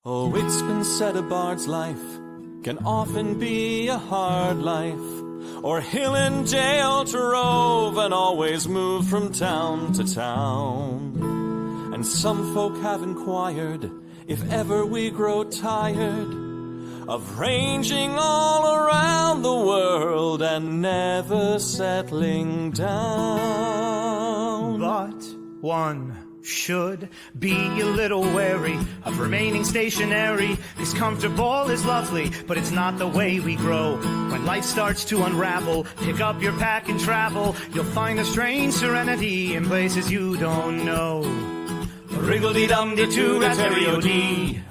Oh, it's been said a bard's life can often be a hard life, or hill and jail to rove and always move from town to town. And some folk have inquired if ever we grow tired of ranging all around the world and never settling down. But one should be a little wary of remaining stationary, 'cause comfortable is lovely, but it's not the way we grow. When life starts to unravel, pick up your pack and travel. You'll find a strange serenity in places you don't know. Wriggle-dee-dum-dee-doo-da-terry-o-dee.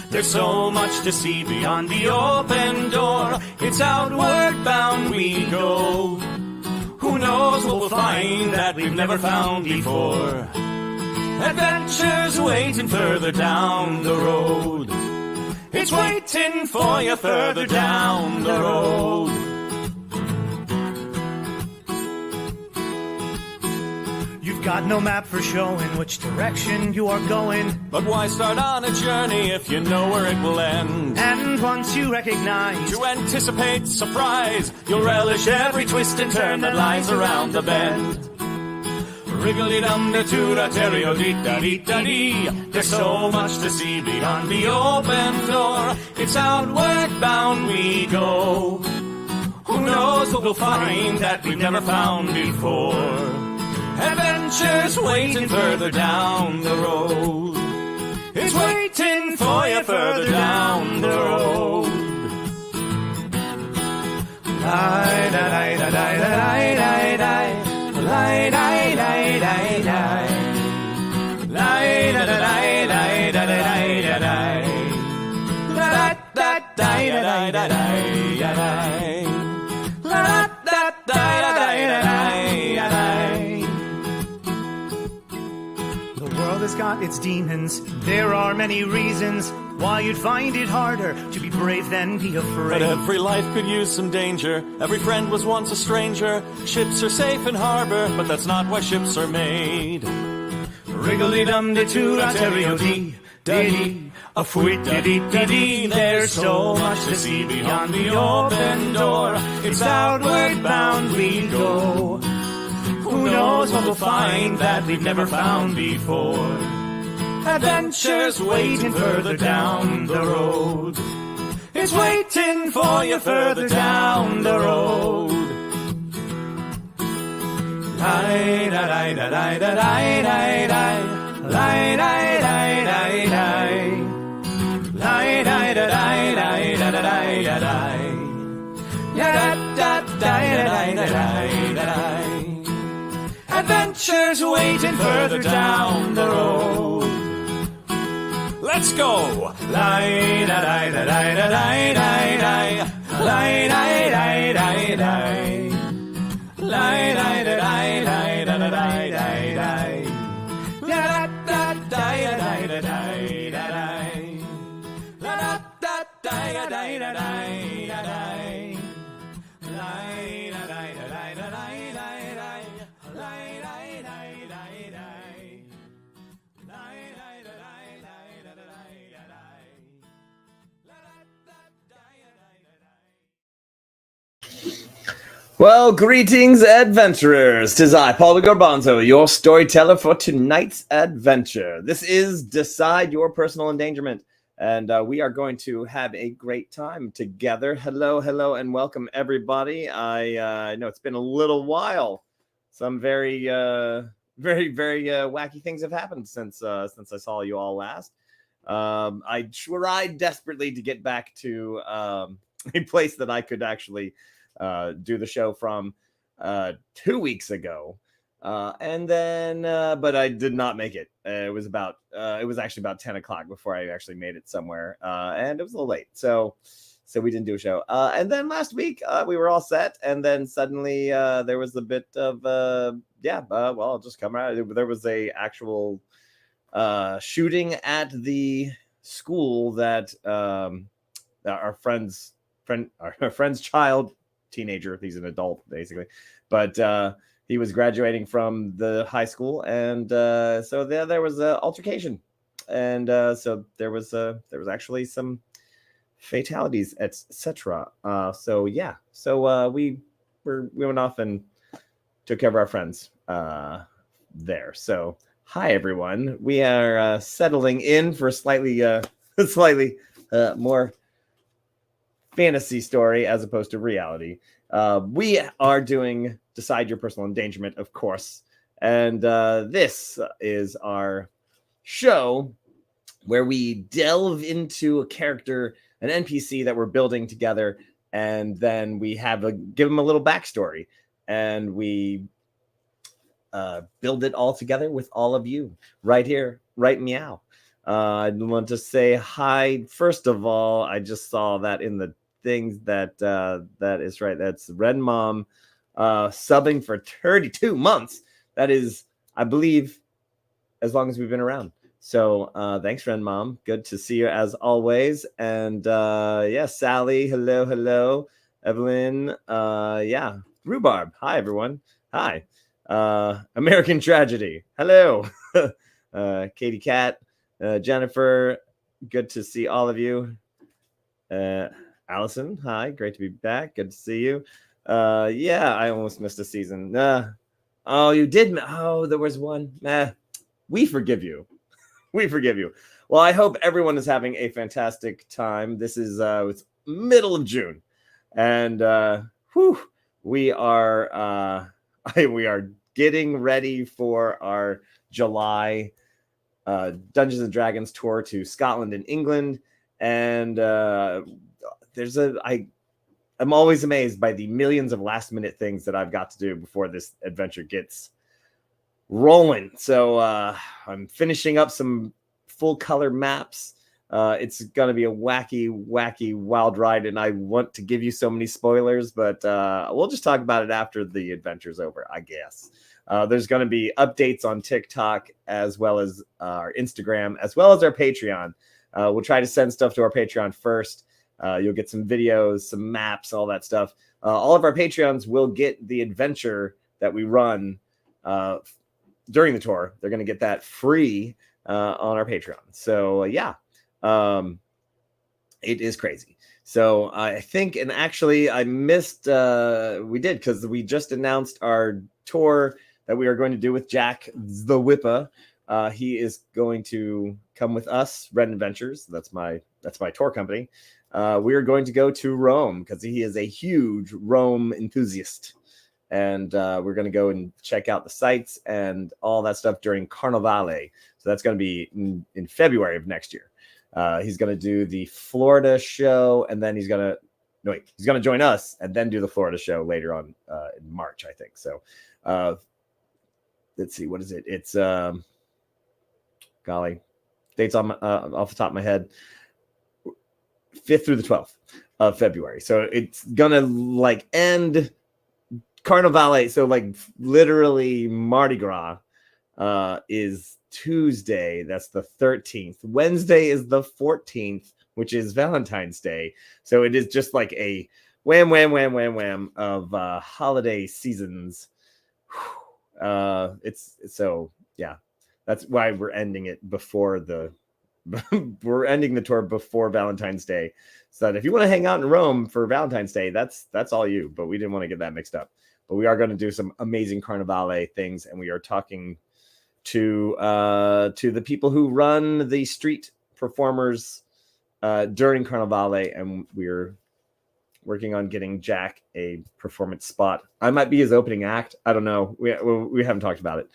There's so much to see beyond the open door. It's outward bound we go. Who knows what we'll find that we've never found before. Adventures waiting further down the road. It's waiting for you further down the road. You've got no map for showing which direction you are going. But why start on a journey if you know where it will end? And once you recognize, to anticipate surprise, you'll relish every twist and turn that lies around the bend. Wriggle-dee-dum-dee-doo-da-terry-o-dee-da-dee-da-dee. There's so much to see beyond the open door. It's outward bound we go. Who knows what we'll find that we've never found before. Adventures waiting further down the road. It's waiting for you further down the road. Lie-da-lie-da-lie-da-lie-da-lie. Lie-da-lie-da-lie-da-lie. Lie-da-da-lie-da-lie-da-lie-da-lie. La-da-da-lie-da-lie-da-lie. La-da-da-lie-da-lie-da-lie. The world has got its demons. There are many reasons why you'd find it harder to be brave than be afraid. But every life could use some danger. Every friend was once a stranger. Ships are safe in harbor, but that's not why ships are made. Wriggle-dee-dum-dee-doo-da-terry-o-dee-da-dee. A fwit-da-dee-da-dee. There's so much to see beyond the open door. It's outward bound we go. Who knows what we'll find that we've never found before. Adventures waiting further down the road. It's waiting for you further down the road. Lie-da-lie-da-lie-da-lie-da-lie. Lie-da-lie-da-lie-da-lie. Lie-da-lie-da-lie-da-lie-da-lie. Ya-da-da-da-da-lie-da-lie-da-lie. Adventures waiting further down the road. Let's go! Lie-da-lie-da-lie-da-lie-da-lie. Lie-da-lie-da-lie-da-lie. Lie-da-lie-da-lie-da-lie-da-lie. La-da-da-da-da-da-da-da-da-da. La-da-da-da-da-da-da-da-da. Well, greetings, adventurers. 'Tis I, Paul the Garbanzo, your storyteller for tonight's adventure. This is Decide Your Personal Endangerment, and we are going to have a great time together. Hello, and welcome, everybody. I know it's been a little while. Some very wacky things have happened since I saw you all last. I tried desperately to get back to a place that I could actually do the show from 2 weeks ago, and then but I did not make it. It was actually about 10 o'clock before I actually made it somewhere, and it was a little late, so we didn't do a show. And then last week we were all set, and then suddenly there was a bit of well, I'll just come out. There was a actual shooting at the school that our friend's child, teenager, he's an adult basically, but he was graduating from the high school, and so there was an altercation and so there was actually some fatalities, etc. So yeah, so we went off and took care of our friends there. So hi everyone, we are settling in for slightly slightly more fantasy story as opposed to reality. We are doing Decide Your Personal Endangerment, of course, and this is our show where we delve into a character, an NPC that we're building together, and then we give them a little backstory, and we build it all together with all of you right here, right meow. I want to say hi. First of all, I just saw that in the things that that is right. That's Red Mom subbing for 32 months. That is, I believe, as long as we've been around. So thanks, Ren Mom. Good to see you as always. And yeah, Sally, hello. Evelyn, yeah. Rhubarb, hi, everyone. Hi. American Tragedy, hello. Katie Cat, Jennifer, good to see all of you. Allison, hi, great to be back. Good to see you. Yeah, I almost missed a season. Oh, you did. Oh, there was one. We forgive you. We forgive you. Well, I hope everyone is having a fantastic time. This is it's middle of June, and we are we are getting ready for our July Dungeons and Dragons tour to Scotland and England, and I'm always amazed by the millions of last minute things that I've got to do before this adventure gets rolling. So I'm finishing up some full color maps. It's gonna be a wacky wild ride, and I want to give you so many spoilers, but we'll just talk about it after the adventure's over, I guess. There's going to be updates on TikTok, as well as our Instagram, as well as our Patreon. We'll try to send stuff to our Patreon first. You'll get some videos, some maps, all that stuff. All of our Patreons will get the adventure that we run during the tour. They're going to get that free on our Patreon. So yeah, it is crazy. So I think, and actually I missed, we did, because we just announced our tour that we are going to do with Jack the Whipper. He is going to come with us, Red Adventures. That's my tour company. We are going to go to Rome because he is a huge Rome enthusiast. And we're going to go and check out the sites and all that stuff during Carnivale. So that's going to be in February of next year. He's going to do the Florida show, and then he's going to join us and then do the Florida show later on in March, I think. So let's see, what is it? It's golly, dates on off the top of my head, 5th through the 12th of February. So it's gonna like end Carnivale. So like literally Mardi Gras is Tuesday. That's the 13th. Wednesday is the 14th, which is Valentine's Day. So it is just like a wham of holiday seasons. It's so yeah. That's why we're ending it before we're ending the tour before Valentine's Day, so that if you want to hang out in Rome for Valentine's Day, that's all you. But we didn't want to get that mixed up. But we are going to do some amazing Carnivale things, and we are talking to the people who run the street performers during Carnivale, and we're working on getting Jack a performance spot. I might be his opening act. I don't know. We haven't talked about it,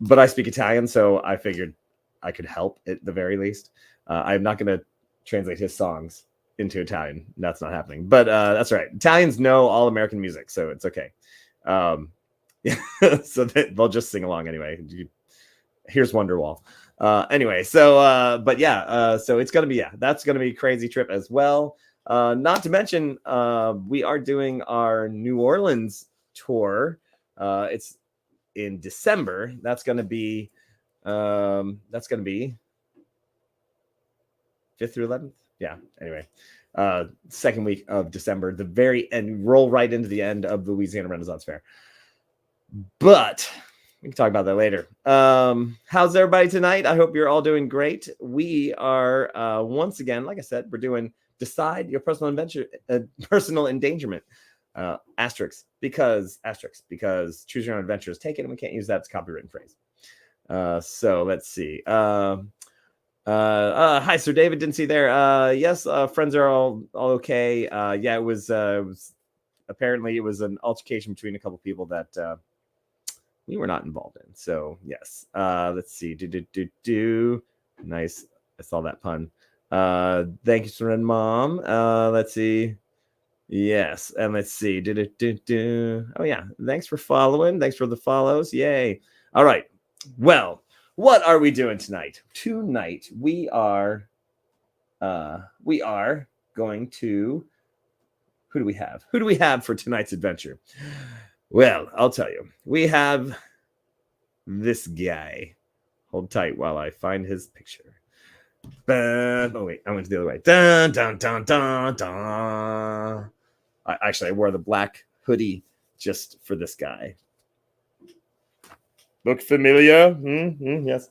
but I speak Italian, so I figured I could help at the very least. I'm not going to translate his songs into Italian. That's not happening, but that's all right. Italians know all American music, so it's okay. So they'll just sing along anyway. Here's Wonderwall. Anyway, so but yeah, so it's gonna be that's gonna be a crazy trip as well. Not to mention, we are doing our New Orleans tour. It's in December. That's gonna be 5th through 11th. Yeah. Anyway, second week of December, the very end, roll right into the end of the Louisiana Renaissance Fair. But We can talk about that later. How's everybody tonight? I hope you're all doing great. We are once again, like I said, we're doing Decide Your Personal Adventure, Personal Endangerment. Because choose your own adventure is taken, and we can't use that as a copywritten phrase. So let's see. Hi, Sir David. Didn't see there. Yes, friends are all okay. Yeah, it was apparently it was an altercation between a couple people that we were not involved in. So yes. Let's see. Nice. I saw that pun. Thank you, Sir Mom. Let's see. Yes, and let's see. Oh yeah, thanks for following. Thanks for the follows. Yay! All right. Well, what are we doing tonight? Tonight we are going to. Who do we have? Who do we have for tonight's adventure? Well, I'll tell you. We have this guy. Hold tight while I find his picture. Oh wait, I went the other way. Dun dun dun dun dun. I wore the black hoodie just for this guy. Look familiar? Yes.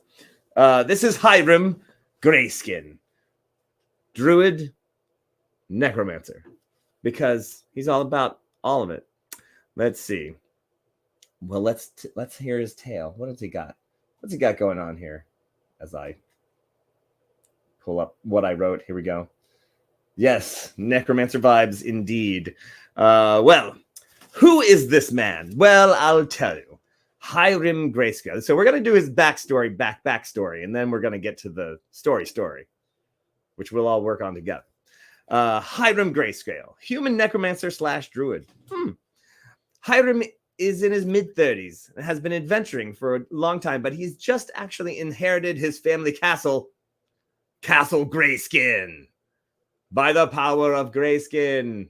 This is Hyrim Greyskin, druid, necromancer, because he's all about all of it. Let's see. Well, let's hear his tale. What has he got? What's he got going on here? As I pull up what I wrote. Here we go. Yes, necromancer vibes indeed. Well, who is this man? Well, I'll tell you. Hyrim Greyskin. So we're going to do his backstory, and then we're going to get to the story, which we'll all work on together. Hyrim Greyskin, human necromancer / druid. Hyrim is in his mid-30s and has been adventuring for a long time, but he's just actually inherited his family Castle Greyskin. By the power of Greyskin.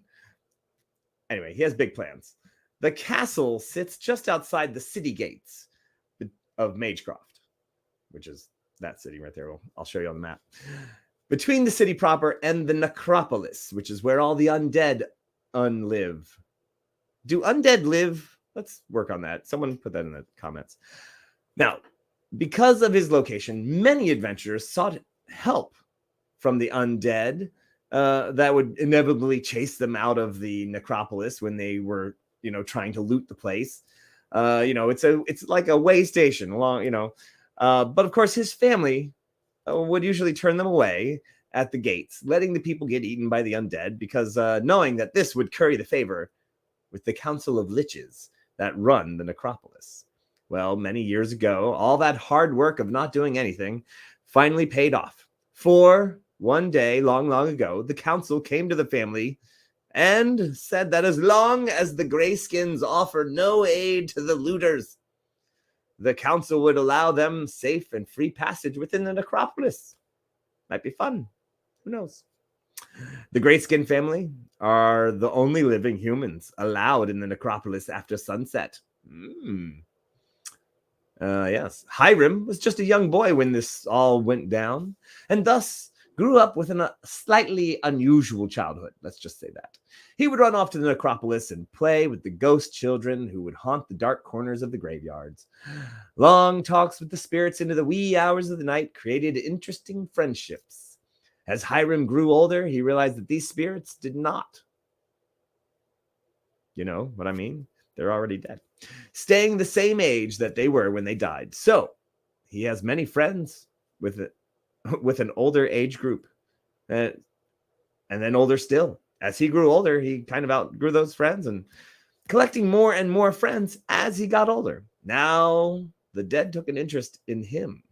Anyway, he has big plans. The castle sits just outside the city gates of Magecroft, which is that city right there. I'll show you on the map. Between the city proper and the necropolis, which is where all the undead live. Do undead live? Let's work on that. Someone put that in the comments. Now, because of his location, many adventurers sought help from the undead that would inevitably chase them out of the necropolis when they were, trying to loot the place. It's like a way station along, but of course his family would usually turn them away at the gates, letting the people get eaten by the undead because knowing that this would curry the favor with the Council of Liches that run the necropolis. Well, many years ago, all that hard work of not doing anything finally paid off. For one day, long ago, the council came to the family and said that as long as the Greyskins offered no aid to the looters, the council would allow them safe and free passage within the necropolis. Might be fun. Who knows? The Greyskin family are the only living humans allowed in the necropolis after sunset. Yes. Hyrim was just a young boy when this all went down, and thus grew up with a slightly unusual childhood. Let's just say that. He would run off to the necropolis and play with the ghost children who would haunt the dark corners of the graveyards. Long talks with the spirits into the wee hours of the night created interesting friendships. As Hyrim grew older, he realized that these spirits did not. You know what I mean? They're already dead. Staying the same age that they were when they died. So he has many friends with an older age group. And then older still. As he grew older, he kind of outgrew those friends and collecting more and more friends as he got older. Now the dead took an interest in him.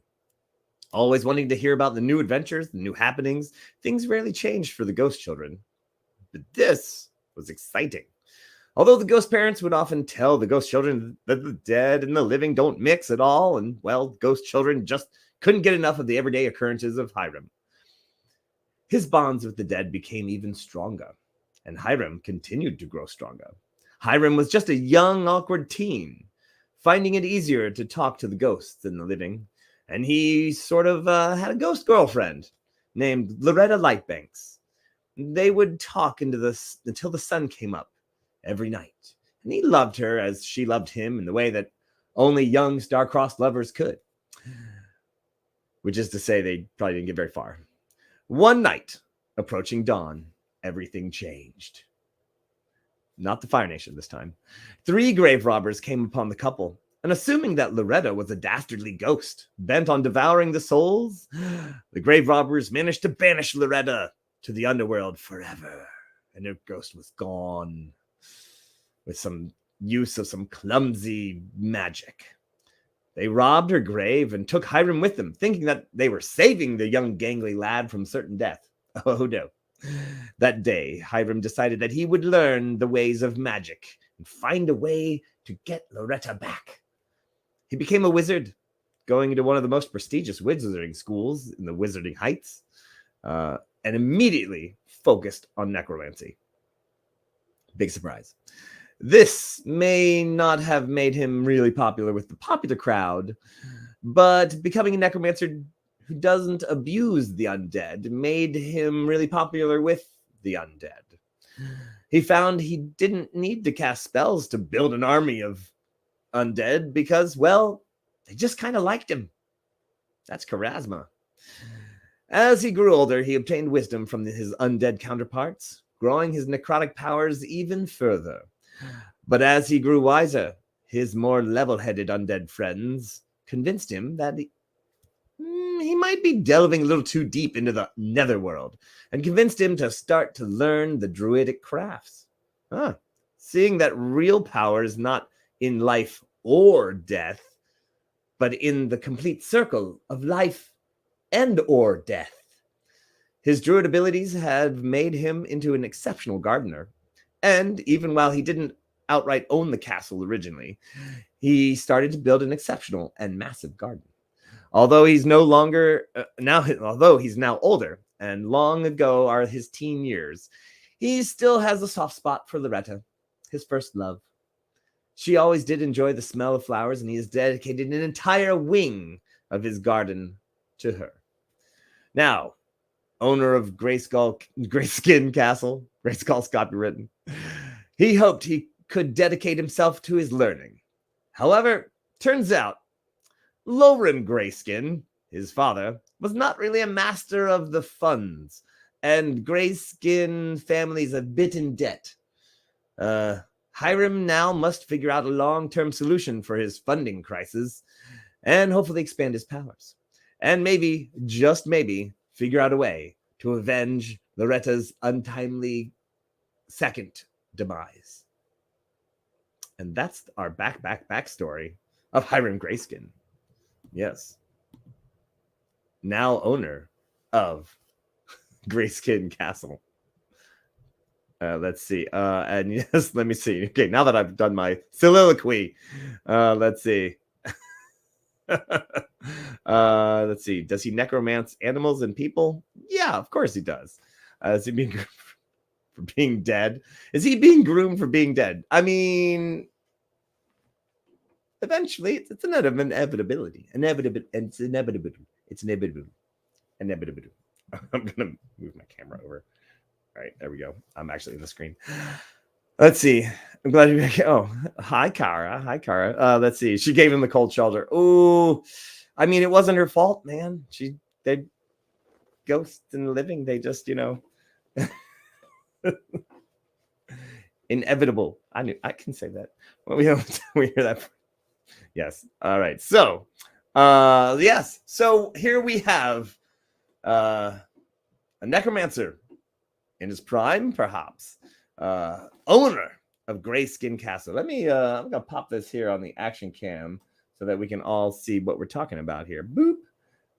Always wanting to hear about the new adventures, the new happenings. Things rarely changed for the ghost children. But this was exciting. Although the ghost parents would often tell the ghost children that the dead and the living don't mix at all, and, well, ghost children just couldn't get enough of the everyday occurrences of Hyrim. His bonds with the dead became even stronger, and Hyrim continued to grow stronger. Hyrim was just a young, awkward teen, finding it easier to talk to the ghosts than the living, and he sort of had a ghost girlfriend named Loretta Lightbanks. They would talk until the sun came up every night, and he loved her as she loved him in the way that only young star-crossed lovers could. Which is to say, they probably didn't get very far. One night, approaching dawn, everything changed. Not the Fire Nation this time. 3 grave robbers came upon the couple, and assuming that Loretta was a dastardly ghost bent on devouring the souls, the grave robbers managed to banish Loretta to the underworld forever, and her ghost was gone with some use of some clumsy magic. They robbed her grave and took Hyrim with them, thinking that they were saving the young gangly lad from certain death. Oh no. That day, Hyrim decided that he would learn the ways of magic and find a way to get Loretta back. He became a wizard, going into one of the most prestigious wizarding schools in the Wizarding Heights, and immediately focused on necromancy. Big surprise. This may not have made him really popular with the popular crowd, but becoming a necromancer who doesn't abuse the undead made him really popular with the undead. He found he didn't need to cast spells to build an army of undead because, well, they just kind of liked him. That's charisma. As he grew older, he obtained wisdom from his undead counterparts, growing his necrotic powers even further. But as he grew wiser, his more level-headed undead friends convinced him that he might be delving a little too deep into the netherworld, and convinced him to start to learn the druidic crafts. Seeing that real power is not in life or death, but in the complete circle of life and or death. His druid abilities had made him into an exceptional gardener, and even while he didn't outright own the castle originally, he started to build an exceptional and massive garden. Although he's now older and long ago are his teen years, he still has a soft spot for Loretta, his first love. She always did enjoy the smell of flowers, and he has dedicated an entire wing of his garden to her. Now, owner of Greyskin Castle, Greyskull's copywritten, he hoped he could dedicate himself to his learning. However, turns out Hyrim Greyskin, his father, was not really a master of the funds, and Greyskin family's a bit in debt. Hyrim now must figure out a long-term solution for his funding crisis and hopefully expand his powers. And maybe, just maybe, figure out a way to avenge Loretta's untimely second demise. And that's our backstory of Hyrim Greyskin. Yes. Now owner of Greyskin Castle. Let's see. And yes, let me see. Okay, now that I've done my soliloquy, let's see. Let's see. Does he necromance animals and people? Yeah, of course he does. Is he being groomed for being dead? Is he being groomed for being dead? I mean, eventually, it's an inevitability. It's inevitable. I'm gonna move my camera over. All right, there we go. I'm actually in the screen. Let's see. I'm glad you're back. Oh, hi, Kara. Hi, Kara. Let's see. She gave him the cold shoulder. Oh, I mean, it wasn't her fault, man. They ghosts and living. They just, inevitable. I can say that. Well, we hear that. Yes. All right. So, yes. So here we have a necromancer in his prime, perhaps, owner of Greyskin Castle. Let me, I'm gonna pop this here on the action cam so that we can all see what we're talking about here. Boop.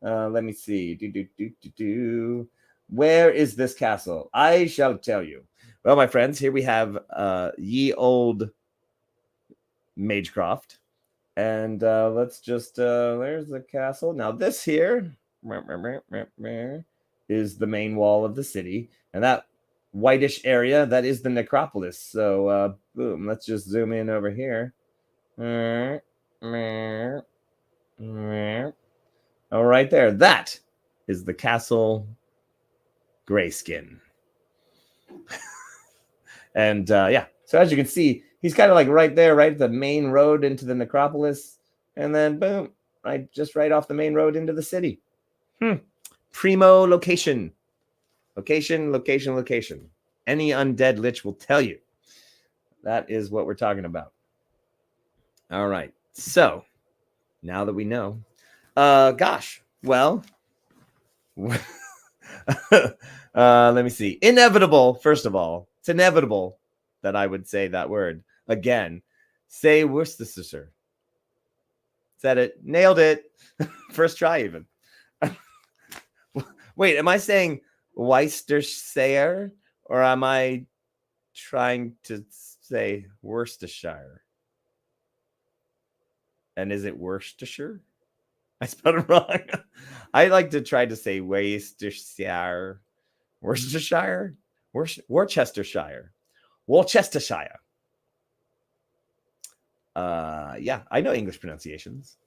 Let me see. Where is this castle? I shall tell you. Well, my friends, here we have ye old Magecroft. And let's just, there's the castle. Now this here is the main wall of the city. And that whitish area, that is the necropolis. So, boom, let's just zoom in over here. All right there. That is the Castle Greyskin. And, yeah, so as you can see, he's kind of like right there, right at the main road into the necropolis. and then boom, just right off the main road into the city. Primo location. Location. Any undead lich will tell you. That is what we're talking about. All right. So now that we know, gosh, well, let me see. Inevitable, first of all. It's inevitable that I would say that word again. Say Worcestershire. Said it. Nailed it. First try, even. Wait, am I saying Worcestershire or am I trying to say Worcestershire? And is it Worcestershire? I spelled it wrong. I like to try to say Worcestershire. Worcestershire? Worcestershire. Worcestershire. Yeah, I know English pronunciations.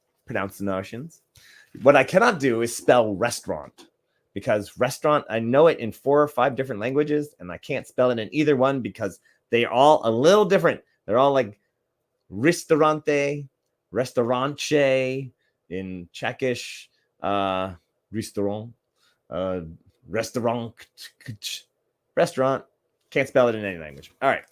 What I cannot do is spell restaurant, because restaurant, I know it in 4 or 5 different languages, and I can't spell it in either one because they are all a little different. They're all like ristorante, restaurante in Czechish, restaurant, restaurant. Can't spell it in any language. All right.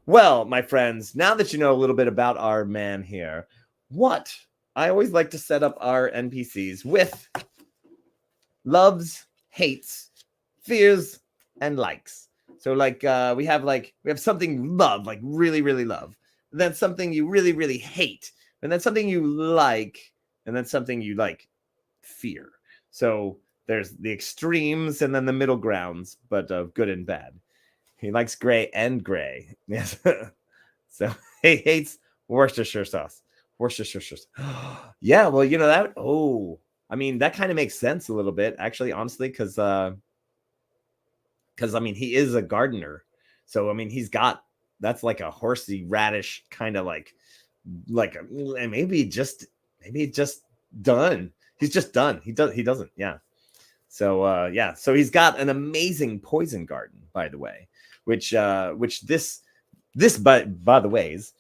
Well, my friends, now that you know a little bit about our man here, what I always like to set up our NPCs with loves, hates, fears, and likes. So like we have something you love, like really, really love. And then something you really, really hate. And then something you like, and then something you like fear. So there's the extremes and then the middle grounds, but of good and bad. He likes gray and gray. Yes. So he hates Worcestershire sauce. Worcestershire sauce. Yeah, well, you know that. Oh, I mean, that kind of makes sense a little bit, actually, honestly, because I mean, he is a gardener. So I mean, that's like a horsey radish kind of like maybe just done. He's just done. He doesn't. Yeah. So yeah. So he's got an amazing poison garden, by the way, which this by the ways,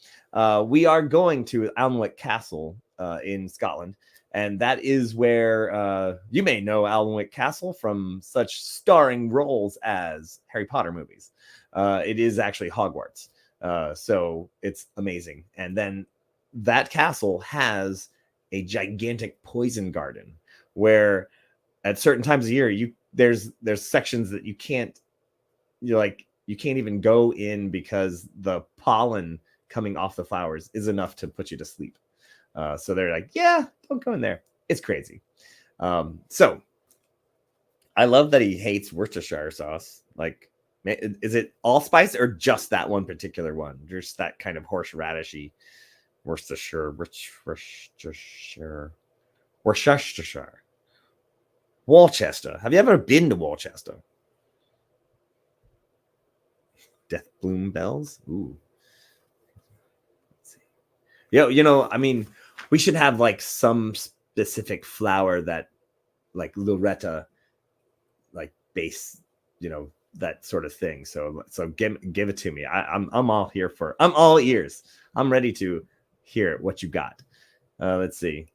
we are going to Alnwick Castle in Scotland, and that is where you may know Alnwick Castle from such starring roles as Harry Potter movies. It is actually Hogwarts, so it's amazing. And then that castle has a gigantic poison garden where at certain times of year there's sections that you can't even go in because the pollen coming off the flowers is enough to put you to sleep. So they're like, yeah, don't go in there. It's crazy. So I love that he hates Worcestershire sauce. Like, is it allspice or just that one particular one? Just that kind of horseradishy Worcestershire. Worcester. Have you ever been to Worcester? Death bloom bells. Ooh. Let's see. I mean, we should have like some specific flower that, like Loretta, like base, that sort of thing. So give it to me. I'm all here I'm all ears. I'm ready to hear what you got. Let's see.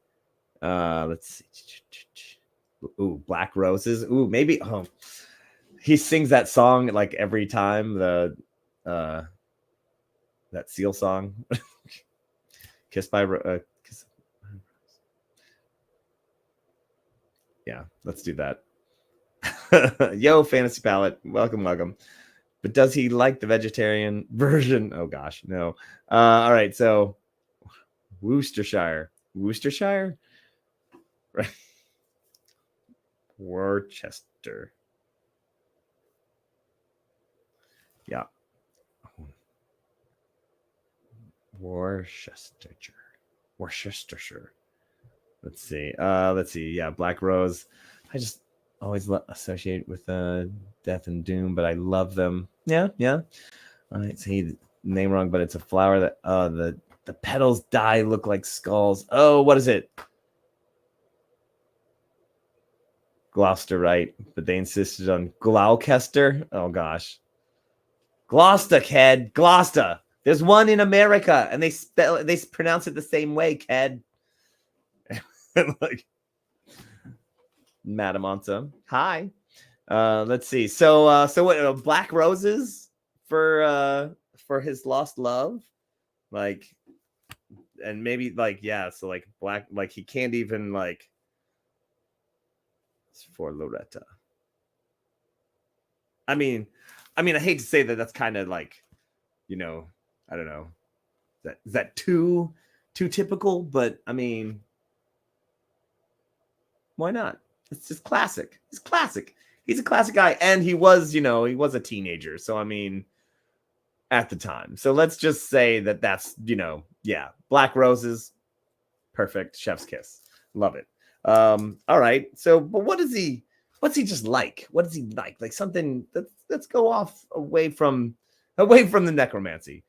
Ooh, Black Roses. Ooh, maybe. Oh, he sings that song like every time, that Seal song. Kissed by Kiss. Yeah, let's do that. Yo, Fantasy Palette, welcome. But does he like the vegetarian version? Oh gosh, no. All right, so Worcestershire, right? Worcester. Yeah. Worcestershire. Let's see. Yeah, Black Rose. I just always associate with death and doom, but I love them. Yeah. All right, say the name wrong, but it's a flower that the petals look like skulls. Oh, what is it? Gloucester, right? But they insisted on Gloucester. Oh gosh. Gloucester, kid. Gloucester. There's one in America, and they pronounce it the same way, kid. Like Madame Ansa. Hi. Let's see. So what? Black roses for his lost love, like, and maybe like So like black, like he can't even like. It's for Loretta. I mean, I hate to say that. That's kind of like, I don't know. Is that too typical? But I mean, why not? It's just classic. It's classic. He's a classic guy, and he was a teenager. So I mean, at the time. So let's just say that's Black Roses, perfect, chef's kiss, love it. All right. So, but what's he just like? What does he like? Like something let's go off away from the necromancy.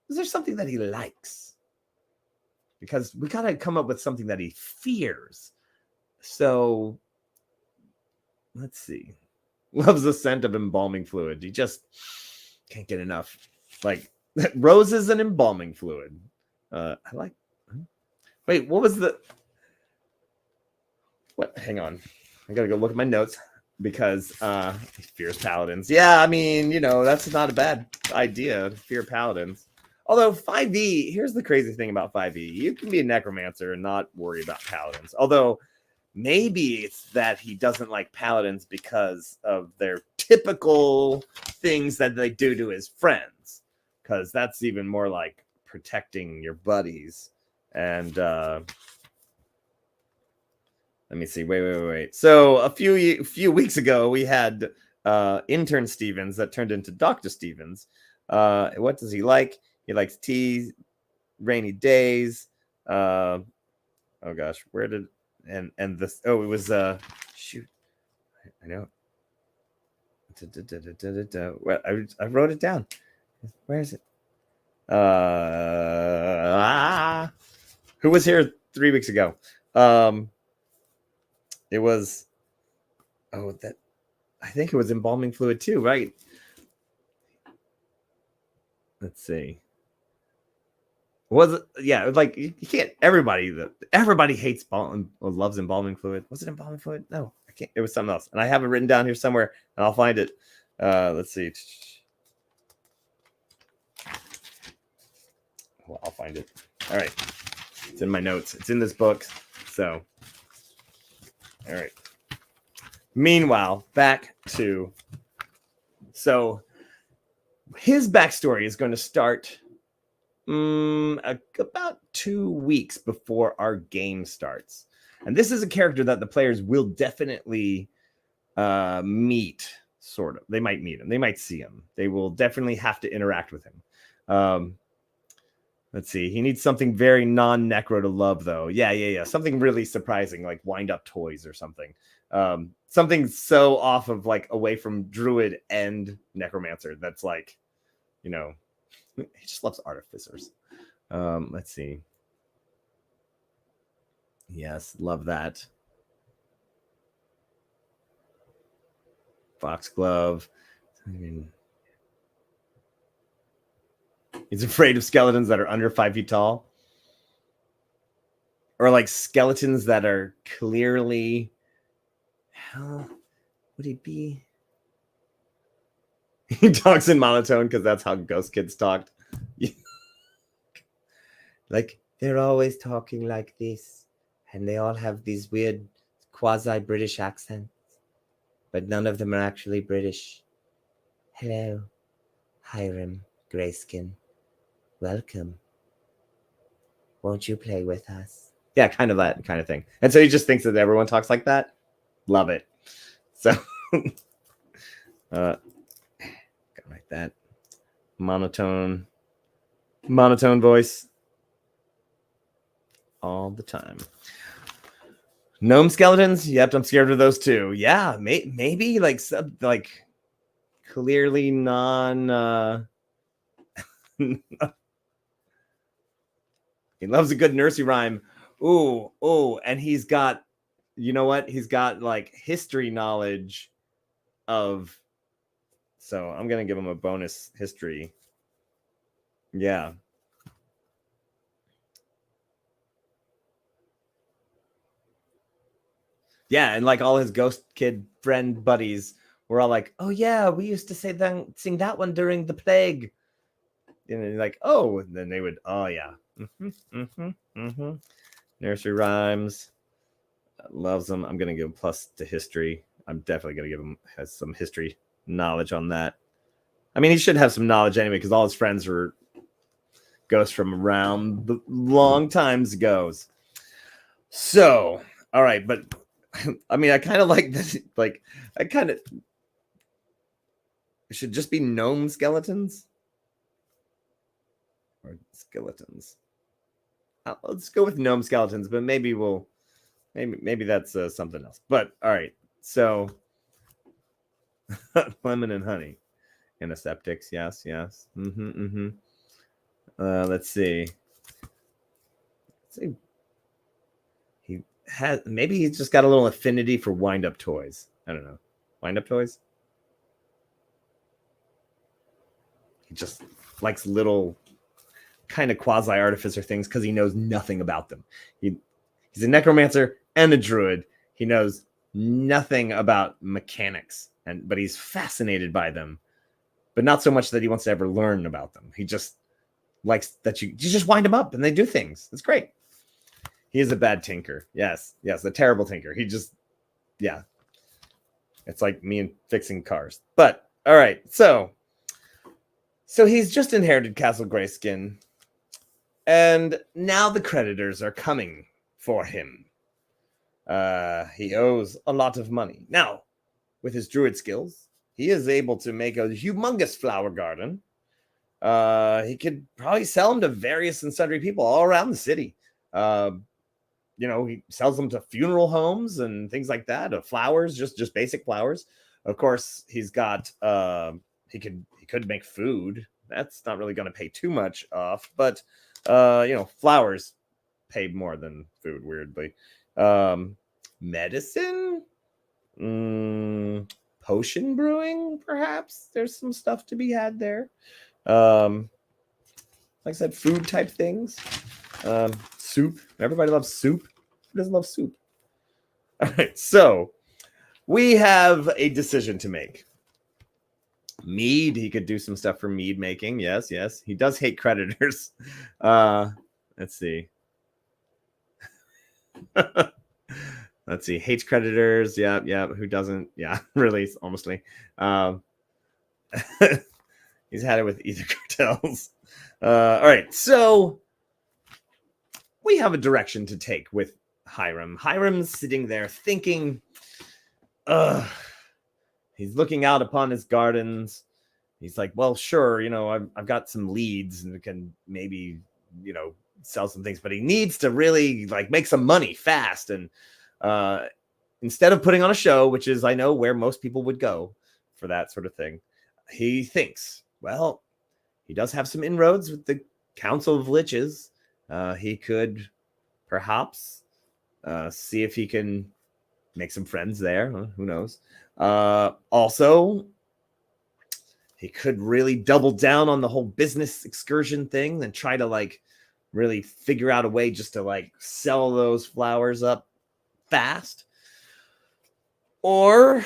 Is there something that he likes? Because we gotta come up with something that he fears. So let's see. Loves the scent of embalming fluid. He just can't get enough. Like roses and embalming fluid. I like. Wait, what was the? What? Hang on. I gotta go look at my notes because he fears paladins. Yeah, I mean, that's not a bad idea to fear paladins. Although 5e, here's the crazy thing about 5e. You can be a necromancer and not worry about paladins. Although maybe it's that he doesn't like paladins because of their typical things that they do to his friends. Because that's even more like protecting your buddies. And let me see. Wait. So a few weeks ago, we had intern Stevens that turned into Dr. Stevens. What does he like? He likes tea, rainy days. Oh gosh, where did and this? Oh, it was shoot. I know. Well, I wrote it down. Where is it? Who was here 3 weeks ago? It was I think it was embalming fluid too, right? Let's see. Was it? Yeah, like you can't. Everybody hates loves embalming fluid. Was it embalming fluid? No, I can't. It was something else, and I have it written down here somewhere, and I'll find it. Let's see. Well, I'll find it. All right, it's in my notes. It's in this book. So, all right. Meanwhile, back to his backstory is going to start about 2 weeks before our game starts. And this is a character that the players will definitely meet, sort of. They might meet him. They might see him. They will definitely have to interact with him. Let's see. He needs something very non-necro to love, though. Yeah. Something really surprising, like wind-up toys or something. Something so off of, like, away from druid and necromancer. That's like, he just loves artificers. Let's see. Yes, love that. Foxglove. I mean, he's afraid of skeletons that are under 5 feet tall. Or like skeletons that are clearly... How would he be? He talks in monotone because that's how ghost kids talked. Like, they're always talking like this. And they all have these weird quasi-British accents. But none of them are actually British. Hello, Hyrim Greyskin. Welcome. Won't you play with us? Yeah, kind of that kind of thing. And so he just thinks that everyone talks like that. Love it. So, gotta write that. Monotone voice. All the time. Gnome skeletons? Yep, I'm scared of those too. Yeah, maybe like clearly non. He loves a good nursery rhyme. Ooh, and he's got, you know what? He's got like history knowledge of. So I'm gonna give him a bonus history. Yeah. Yeah, and like all his ghost kid friend buddies were all like, "Oh yeah, we used to sing that one during the plague." And then like, "Oh," and then they would, "Oh yeah, nursery rhymes." Loves them. I'm gonna give him plus to history. I'm definitely gonna give him has some history knowledge on that. I mean, he should have some knowledge anyway because all his friends were ghosts from around the long times ago's. So, all right, but I mean, I kind of like this. Like, I kind of should just be gnome skeletons or skeletons. Let's go with gnome skeletons, but maybe maybe that's something else. But all right, so lemon and honey, antiseptics, yes. Let's see. He has maybe he's just got a little affinity for wind-up toys. I don't know. Wind-up toys? He just likes little kind of quasi-artificer things because he knows nothing about them. He's a necromancer and a druid. He knows nothing about mechanics, but he's fascinated by them, but not so much that he wants to ever learn about them. He just likes that you just wind them up and they do things. It's great. He is a bad tinker. Yes, a terrible tinker. He just, yeah. It's like me and fixing cars. But, all right, so he's just inherited Castle Greyskin, and now the creditors are coming for him. He owes a lot of money. Now, with his druid skills, he is able to make a humongous flower garden. He could probably sell them to various and sundry people all around the city. He sells them to funeral homes and things like that. Flowers, just basic flowers. Of course, he's got he could make food. That's not really going to pay too much off, but flowers pay more than food, weirdly. Medicine, potion brewing, perhaps. There's some stuff to be had there. Like I said, food type things. Soup. Everybody loves soup. Who doesn't love soup? All right, so we have a decision to make. Mead, he could do some stuff for mead making. Yes. He does hate creditors. Let's see. Hates creditors. Yeah. Who doesn't? Yeah, really, honestly. He's had it with ether cartels. All right, so we have a direction to take with Hyrim. Hiram's sitting there thinking, he's looking out upon his gardens. He's like, well, sure, I've got some leads and can maybe, sell some things, but he needs to really make some money fast. And instead of putting on a show, which is, I know, where most people would go for that sort of thing, he thinks, well, he does have some inroads with the Council of Liches. He could perhaps see if he can make some friends there. Who knows? Also, he could really double down on the whole business excursion thing and try to really figure out a way just to sell those flowers up fast. Or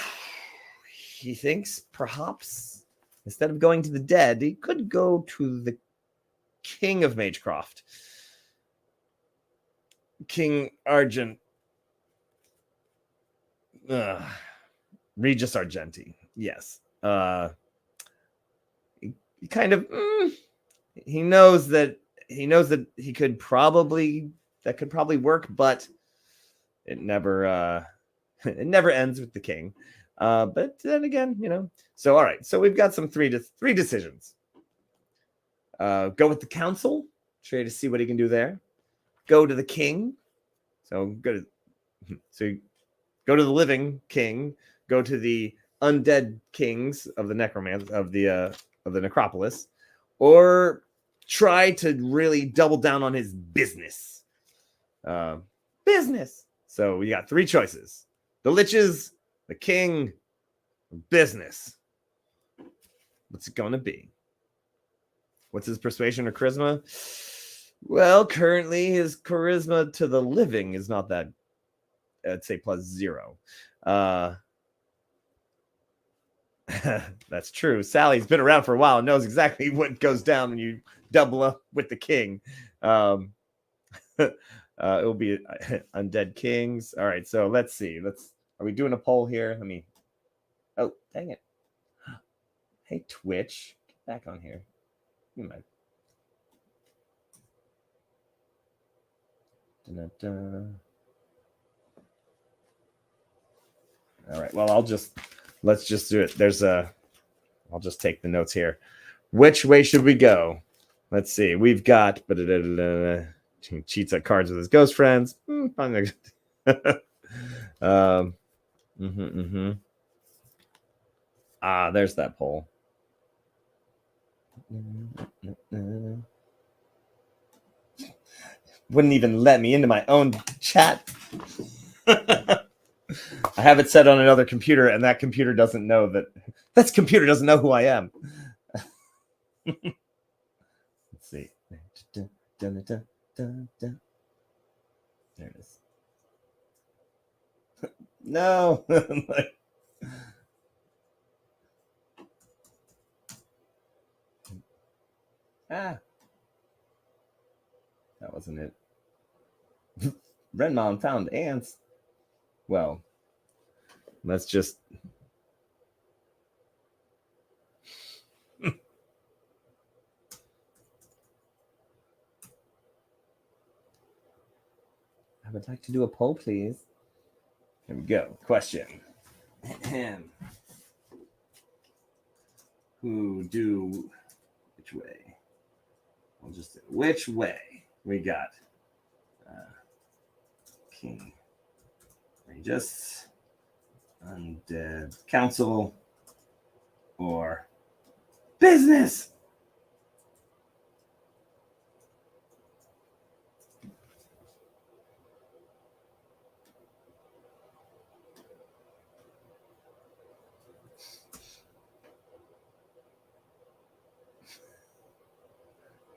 he thinks perhaps instead of going to the dead, he could go to the King of Magecroft. King Argent. Regis Argenti. Yes. He kind of he knows that he could probably work, but it never ends with the king. But then again, so all right, so we've got some three decisions. Go with the council, try to see what he can do there. Go to the king, so go to the living king. Go to the undead kings of the necromancer of the necropolis, or try to really double down on his business. So we got three choices: the liches, the king, business. What's it gonna be? What's his persuasion or charisma? Well, currently his charisma to the living is not that I'd say +0. That's true. Sally's been around for a while and knows exactly what goes down when you double up with the king. It'll be Undead Kings. All right, so let's see. Are we doing a poll here? Let me. Oh, dang it! Hey, Twitch, get back on here. You might. Dun-dun-dun. All right. Well, let's just do it. I'll just take the notes here. Which way should we go? Let's see. We've got cheats at cards with his ghost friends. There's that poll. Wouldn't even let me into my own chat. I have it set on another computer, and that computer doesn't know who I am. Let's see. There it is. No. That wasn't it. Renmon found ants. Well, let's just. I would like to do a poll, please. Here we go. Question. Which way? We'll just do which way. We got King Regis, Undead Council, or business.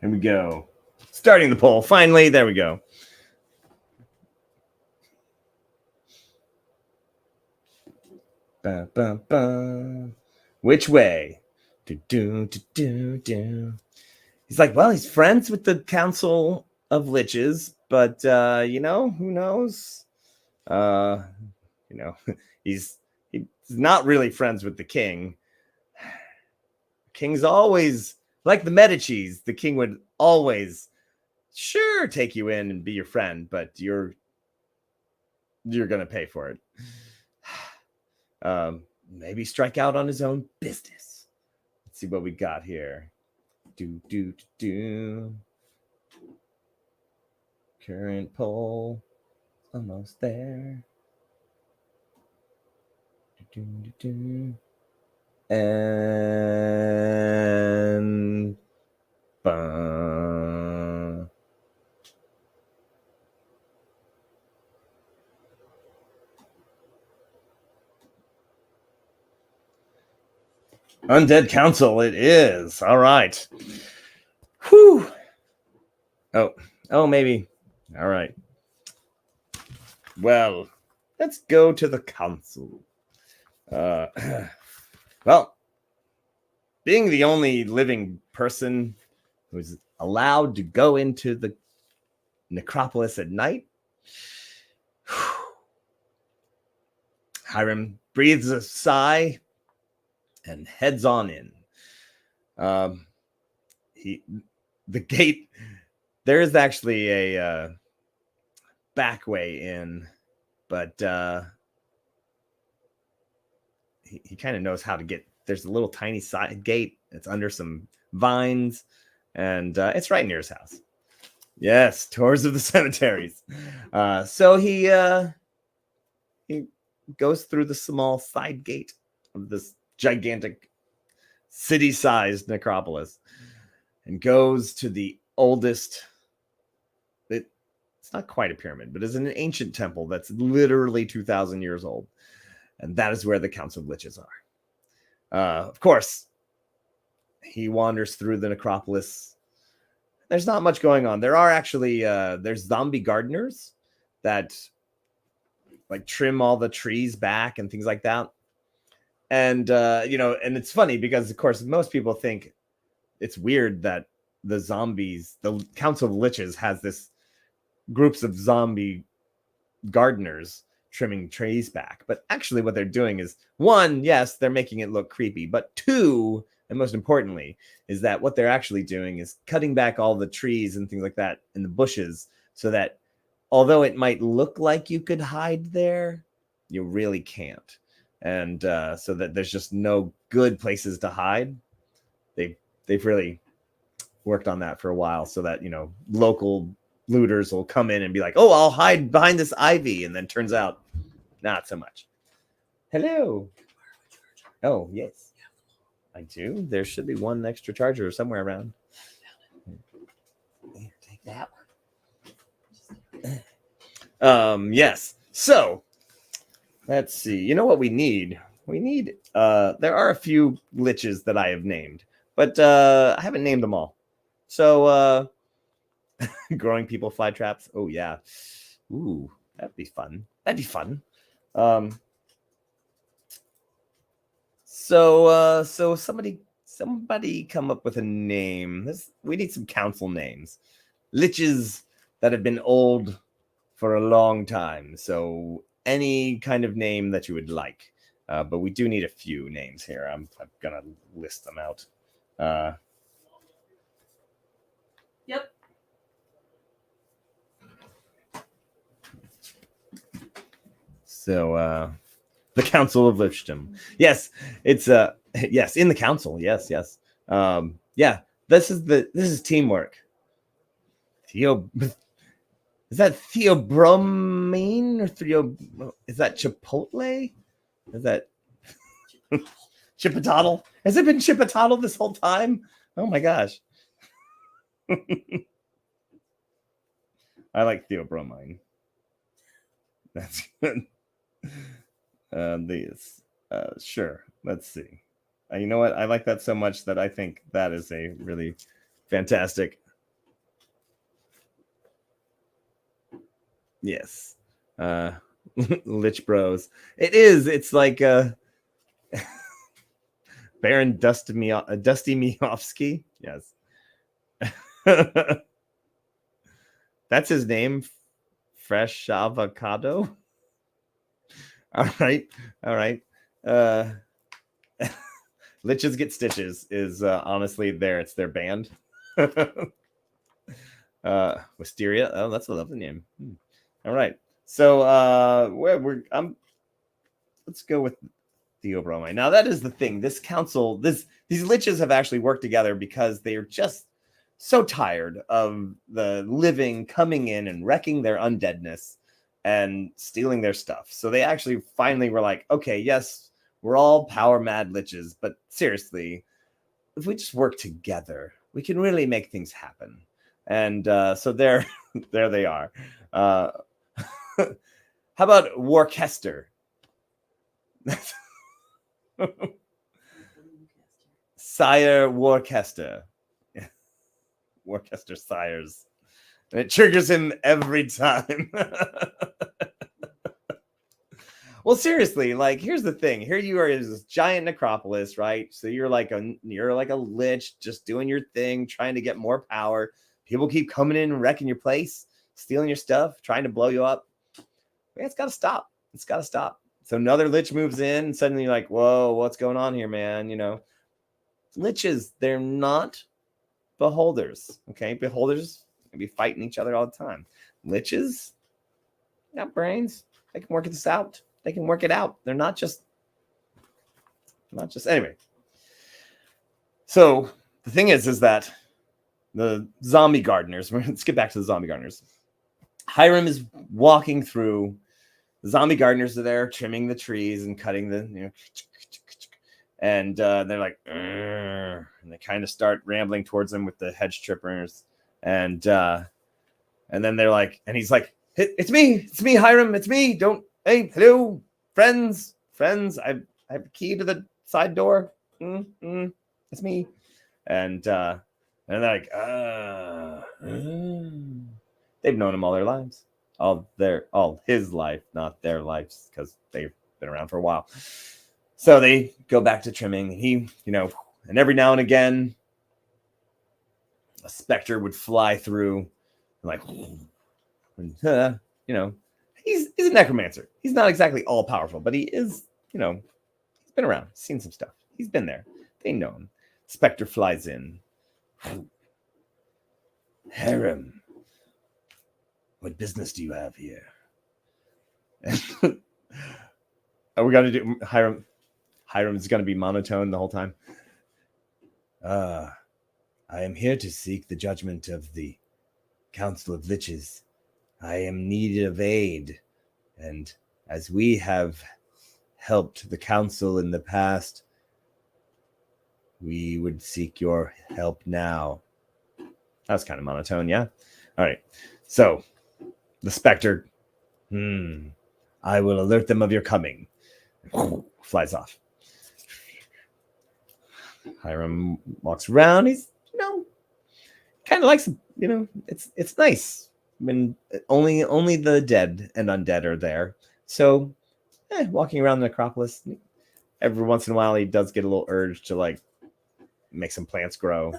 Here we go. Starting the poll. Finally, there we go. Ba, ba, ba. Which way? Do. He's like, well, he's friends with the Council of Liches, but who knows? He's not really friends with the king. King's always like the Medicis. The king would always take you in and be your friend, but you're gonna pay for it. Maybe strike out on his own business. Let's see what we got here. Do. Current poll. Almost there. Do. And Undead Council, it is. All right. Whew. Oh, maybe. All right. Well, let's go to the council. Well, being the only living person who's allowed to go into the necropolis at night, Hyrim breathes a sigh and heads on in. The gate, there is actually a back way in, but he kind of knows how to get. There's a little tiny side gate. It's under some vines, and it's right near his house. Yes, tours of the cemeteries. So he goes through the small side gate of this gigantic city-sized necropolis and goes to the oldest. It's not quite a pyramid, but it's an ancient temple that's literally 2,000 years old. And that is where the Council of Liches are. Of course, he wanders through the necropolis. There's not much going on. There are actually there's zombie gardeners that like trim all the trees back and things like that. And and it's funny because of course most people think it's weird that the Council of Liches has this groups of zombie gardeners trimming trees back. But actually what they're doing is, one, yes, they're making it look creepy, but two, and most importantly, is that what they're actually doing is cutting back all the trees and things like that in the bushes so that although it might look like you could hide there, you really can't. And so that there's just no good places to hide. They've really worked on that for a while so that, local looters will come in and be like, oh, I'll hide behind this ivy. And then turns out not so much. Hello. Oh, yes, I do. There should be one extra charger somewhere around. Take that one. Yes. So let's see. You know what we need? We need, there are a few liches that I have named, but I haven't named them all. So, growing people fly traps. Oh yeah. Ooh, that'd be fun. That'd be fun. So somebody come up with a name. We need some council names. Liches that have been old for a long time. So any kind of name that you would like. But we do need a few names here. I'm gonna list them out. Yep. So the Council of Lichdom. Yes, it's yes, in the council. Yes. Yeah, this is teamwork. Is that theobromine or is that chipotle? Is that Chipotle? Has it been Chipotle this whole time? Oh my gosh. I like theobromine. That's good. Sure. Let's see. You know what? I like that so much that I think that is a really fantastic. Yes. Lich Bros. It is. It's like Baron Dusty Miofsky. Yes. That's his name. Fresh avocado. All right. Liches Get Stitches is honestly it's their band. Wisteria. Oh, that's a lovely name. All right. So let's go with theobromine. Now that is the thing. This council, these liches have actually worked together because they are just so tired of the living coming in and wrecking their undeadness and stealing their stuff. So they actually finally were like, okay, yes, we're all power mad liches, but seriously, if we just work together, we can really make things happen. And so there they are. How about Worcester? Sire Worcester. Worcester Sires. And it triggers him every time. Well, seriously, like, here's the thing. Here you are in this giant necropolis, right? So you're like a lich, just doing your thing, trying to get more power. People keep coming in and wrecking your place, stealing your stuff, trying to blow you up. Man, it's got to stop. It's got to stop. So another lich moves in, and suddenly you're like, whoa, what's going on here, man? Liches, they're not beholders. Okay, beholders can be fighting each other all the time. Liches got brains. They can work this out. They can work it out. They're not just anyway. So the thing is that the zombie gardeners, let's get back to the zombie gardeners. Hyrim is walking through. The zombie gardeners are there trimming the trees and cutting and they're like, and they kind of start rambling towards them with the hedge trippers. And then they're like, and he's like, it's me, Hyrim, it's me. Hey, hello, friends. I have a key to the side door. It's me. And they're like, they've known him all their lives. all his life, not their lives, because they've been around for a while. So they go back to trimming. He, and every now and again, a specter would fly through, like, and, he's a necromancer. He's not exactly all powerful, but he is, he's been around, seen some stuff. He's been there. They know him. Spectre flies in. Hyrim, what business do you have here? Are we going to do Hyrim? Hyrim is going to be monotone the whole time. I am here to seek the judgment of the Council of Liches. I am needed of aid, and as we have helped the council in the past, we would seek your help now. That was kind of monotone, yeah? All right. So, the specter, I will alert them of your coming. Flies off. Hyrim walks around. He's, kind of likes, it's nice when only the dead and undead are there. So, walking around the necropolis, every once in a while he does get a little urge to like make some plants grow.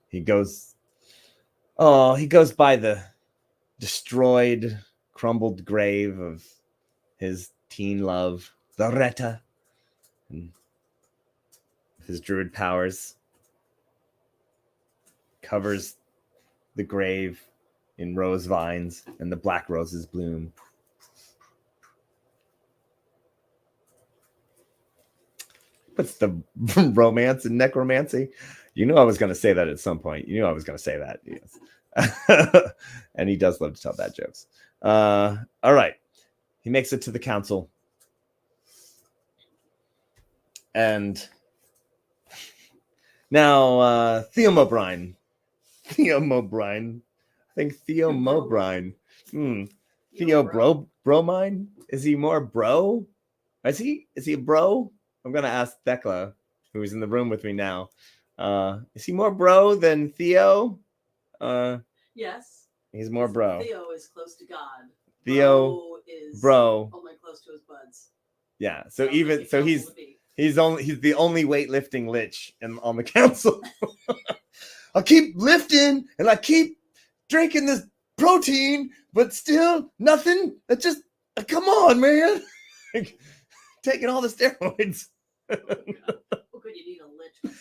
He goes by the destroyed, crumbled grave of his teen love, Loretta, and his druid powers covers the grave in rose vines, and the black roses bloom. What's the romance and necromancy? You knew I was going to say that at some point. You knew I was going to say that. Yes. And he does love to tell bad jokes. All right. He makes it to the council. And now Theo Mobrine. I think Theo Mobrine. Theo Bromine? Is he more bro? Is he a bro? I'm going to ask Thekla, who's in the room with me now. Is he more bro than Theo? Yes. He's more bro. Theo is close to God. Theo Bro is bro. only close to his buds. Yeah. So he's the only weightlifting lich on the council. I keep lifting and I keep drinking this protein, but still nothing. That just come on, man. Taking all the steroids. What could you need a lich on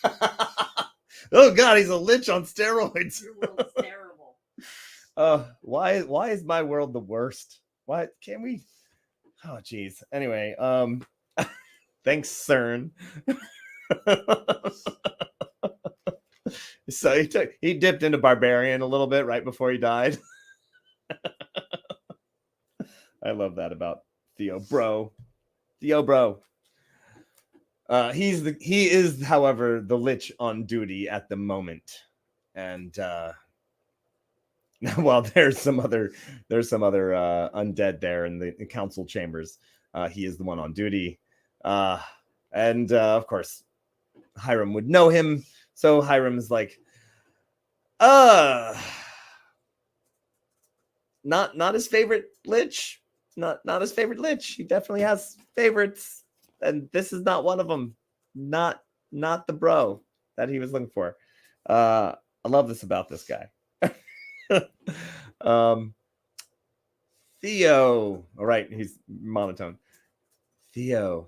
steroids? Oh God, he's a lich on steroids. Your world is terrible. Why is my world the worst? Why can't we? Oh geez. Anyway, thanks, CERN. So he dipped into barbarian a little bit right before he died. I love that about Theo bro. He is, however, the lich on duty at the moment, and while there's some other undead there in the council chambers, he is the one on duty, and of course, Hyrim would know him. So Hyrim's like, not his favorite lich. Not his favorite lich. He definitely has favorites, and this is not one of them. Not the bro that he was looking for. I love this about this guy. Theo. All right, he's monotone. Theo,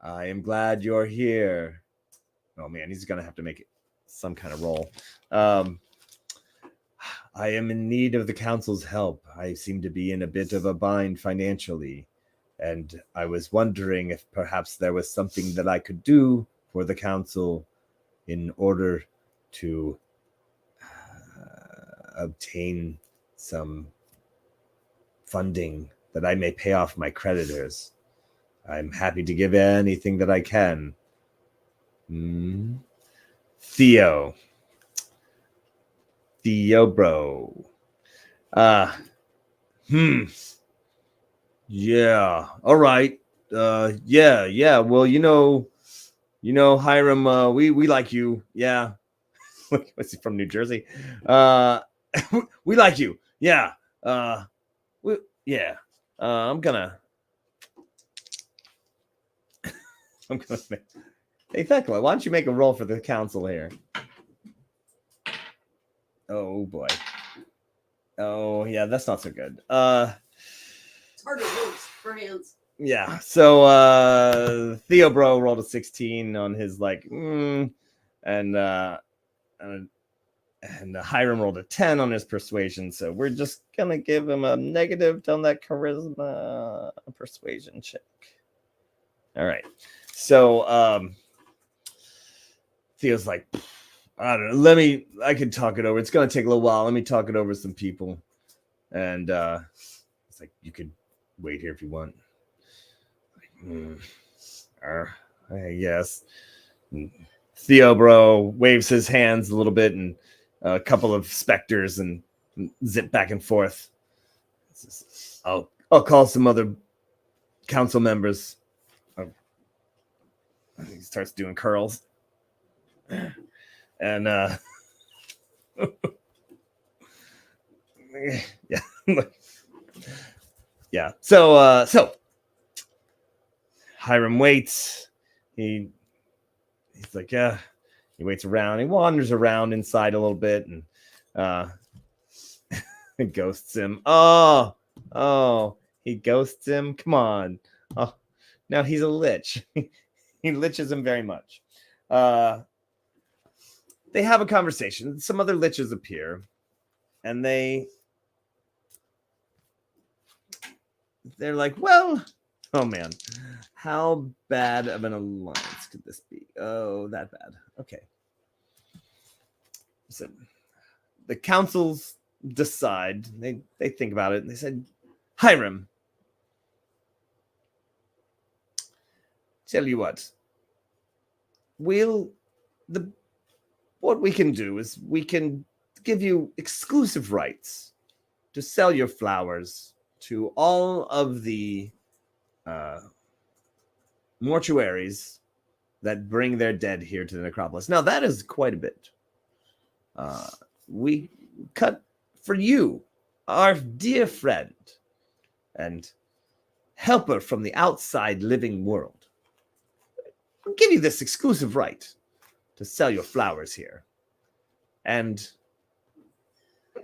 I am glad you're here. Oh man, he's gonna have to make some kind of roll. I am in need of the council's help. I seem to be in a bit of a bind financially, and I was wondering if perhaps there was something that I could do for the council in order to obtain some funding that I may pay off my creditors. I'm happy to give anything that I can. Theo bro. Yeah. All right. Yeah. Well, Hyrim, we like you. Yeah. Was he from New Jersey? we like you. Yeah. Yeah. I'm gonna. Hey, Thecla, why don't you make a roll for the council here? Oh boy. Oh yeah, that's not so good. It's hard to lose for hands. Yeah. So Theo Bro rolled a 16 on his and Hyrim rolled a 10 on his persuasion. So we're just gonna give him a negative on that charisma persuasion check. All right. So Theo's like, I don't know. I can talk it over. It's gonna take a little while. Let me talk it over with some people. And it's like, you could wait here if you want. I guess. Theo Bro waves his hands a little bit, and a couple of specters and zip back and forth. I'll call some other council members. He starts doing curls. And yeah. Yeah. So Hyrim waits. He's like, yeah. He waits around. He wanders around inside a little bit and ghosts him. Oh, he ghosts him. Come on. Oh, now he's a lich. He liches him very much. They have a conversation. Some other liches appear, and they're like, well, oh man, how bad of an alliance could this be? Oh, that bad. Okay. So the councils decide, they think about it, and they said, Hyrim, tell you what, what we can do is we can give you exclusive rights to sell your flowers to all of the mortuaries that bring their dead here to the necropolis. Now, that is quite a bit. We cut for you, our dear friend and helper from the outside living world. We'll give you this exclusive right to sell your flowers here. And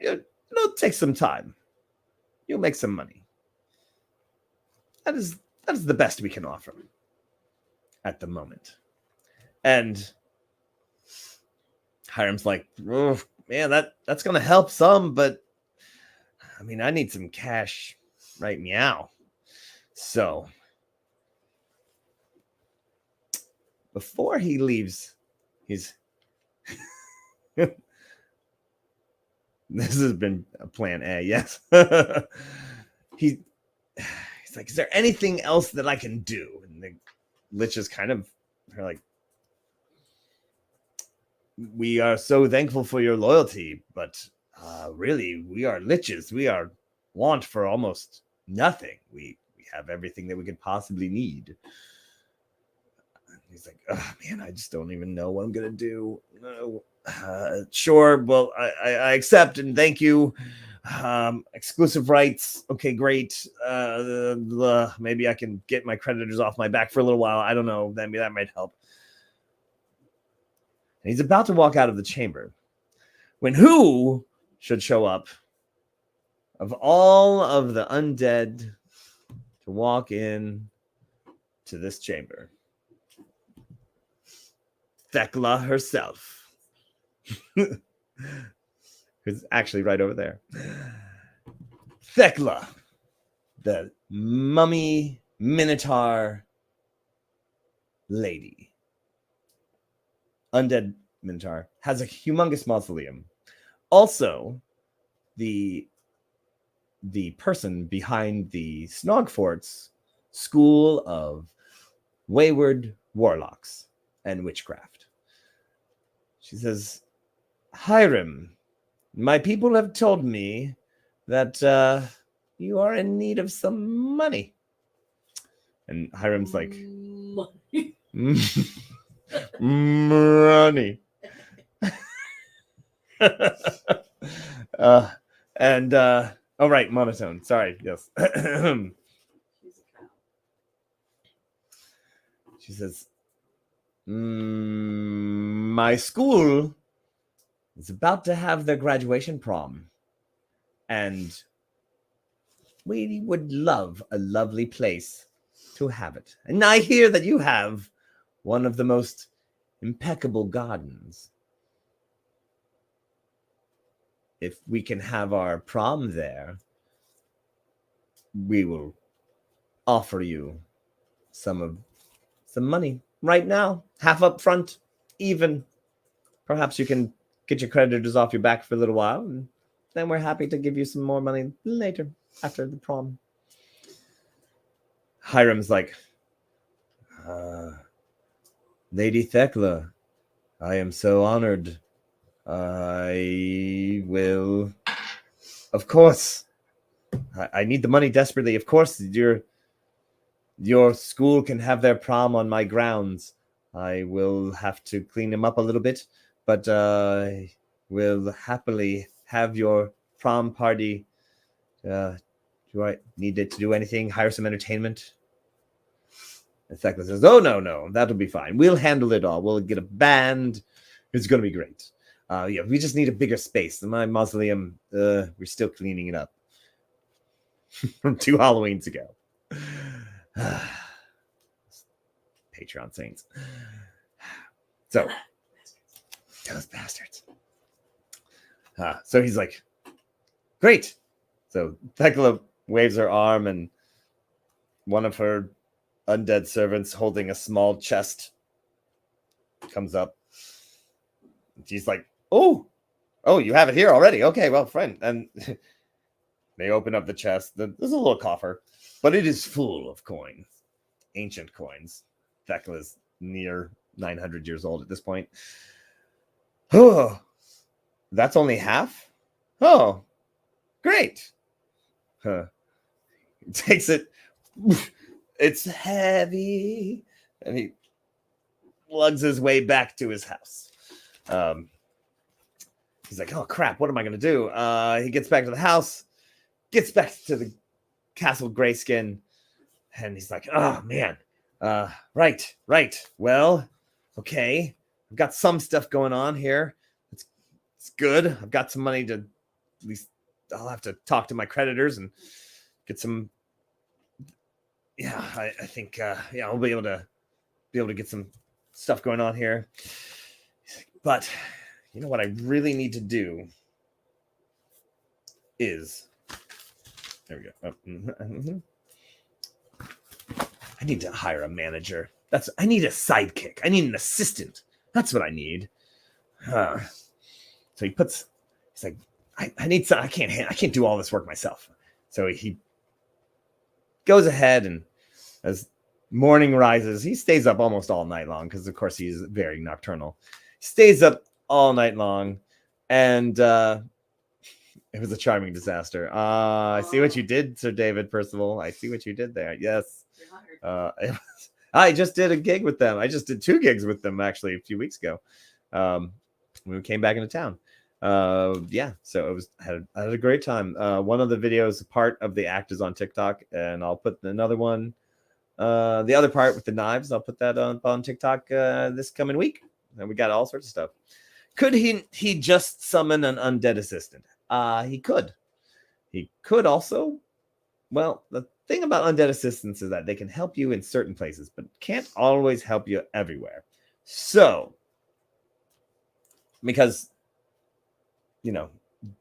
it'll take some time. You'll make some money. That is the best we can offer at the moment. And Hyrim's like, oh, man, that's gonna help some, but I mean, I need some cash right meow. So before he leaves, this has been a plan A, yes. He's like, is there anything else that I can do? And the liches kind of are like, we are so thankful for your loyalty, but really, we are liches. We are want for almost nothing. We have everything that we could possibly need. He's like, oh, man, I just don't even know what I'm going to do. No. Sure, well, I accept and thank you. Exclusive rights. Okay, great. Maybe I can get my creditors off my back for a little while. I don't know. That might help. And he's about to walk out of the chamber when who should show up of all of the undead to walk in to this chamber? Thecla herself, who's actually right over there. Thecla, the mummy minotaur lady. Undead minotaur has a humongous mausoleum. Also, the person behind the Snogfort's School of Wayward Warlocks and Witchcraft. She says, Hyrim, my people have told me that you are in need of some money. And Hyrim's like, money. Oh right, monotone. Sorry. Yes. She's a cow. She says, my school is about to have their graduation prom, and we would love a lovely place to have it. And I hear that you have one of the most impeccable gardens. If we can have our prom there, we will offer you some money right now, half up front, even. Perhaps you can get your creditors off your back for a little while, and then we're happy to give you some more money later after the prom. Hyrim's like, Lady Thekla, I am so honored. I will, of course. I need the money desperately. Of course, your school can have their prom on my grounds. I will have to clean them up a little bit, but I will happily have your prom party. Do I need to do anything? Hire some entertainment? And Thekla says, oh, no, that'll be fine. We'll handle it all. We'll get a band. It's going to be great. Yeah, we just need a bigger space. My mausoleum, we're still cleaning it up from 2 Halloweens ago. Patreon saints. So, those bastards. So he's like, great. So Thekla waves her arm, and one of her undead servants holding a small chest comes up. She's like, oh, you have it here already. Okay, well, friend. And they open up the chest. There's a little coffer, but it is full of coins, ancient coins. Thekla's near 900 years old at this point. Oh, that's only half? Oh, great. He takes it. It's heavy. And he lugs his way back to his house. He's like, oh, crap, what am I going to do? He gets back to the house, gets back to the Castle Greyskin, and he's like, oh, man. Right. Well, okay. I've got some stuff going on here. It's good. I've got some money to, at least I'll have to talk to my creditors and get some. Yeah, I think, I'll be able to get some stuff going on here. But you know what I really need to do is, there we go. I need to hire a manager. I need a sidekick. I need an assistant. That's what I need. So he's like, I need some. I can't do all this work myself. So he goes ahead, and as morning rises, he stays up almost all night long because, of course, he's very nocturnal. He stays up all night long, and it was a charming disaster. I see what you did, Sir David Percival. I see what you did there. Yes. I just did a gig with them. I just did 2 gigs with them, actually, a few weeks ago. When we came back into town. So it was I had a great time. One of the videos, part of the act, is on TikTok, and I'll put another one. The other part with the knives, I'll put that on TikTok this coming week. And we got all sorts of stuff. Could he just summon an undead assistant? He could. He could also. Well, the thing about undead assistants is that they can help you in certain places, but can't always help you everywhere. So, because,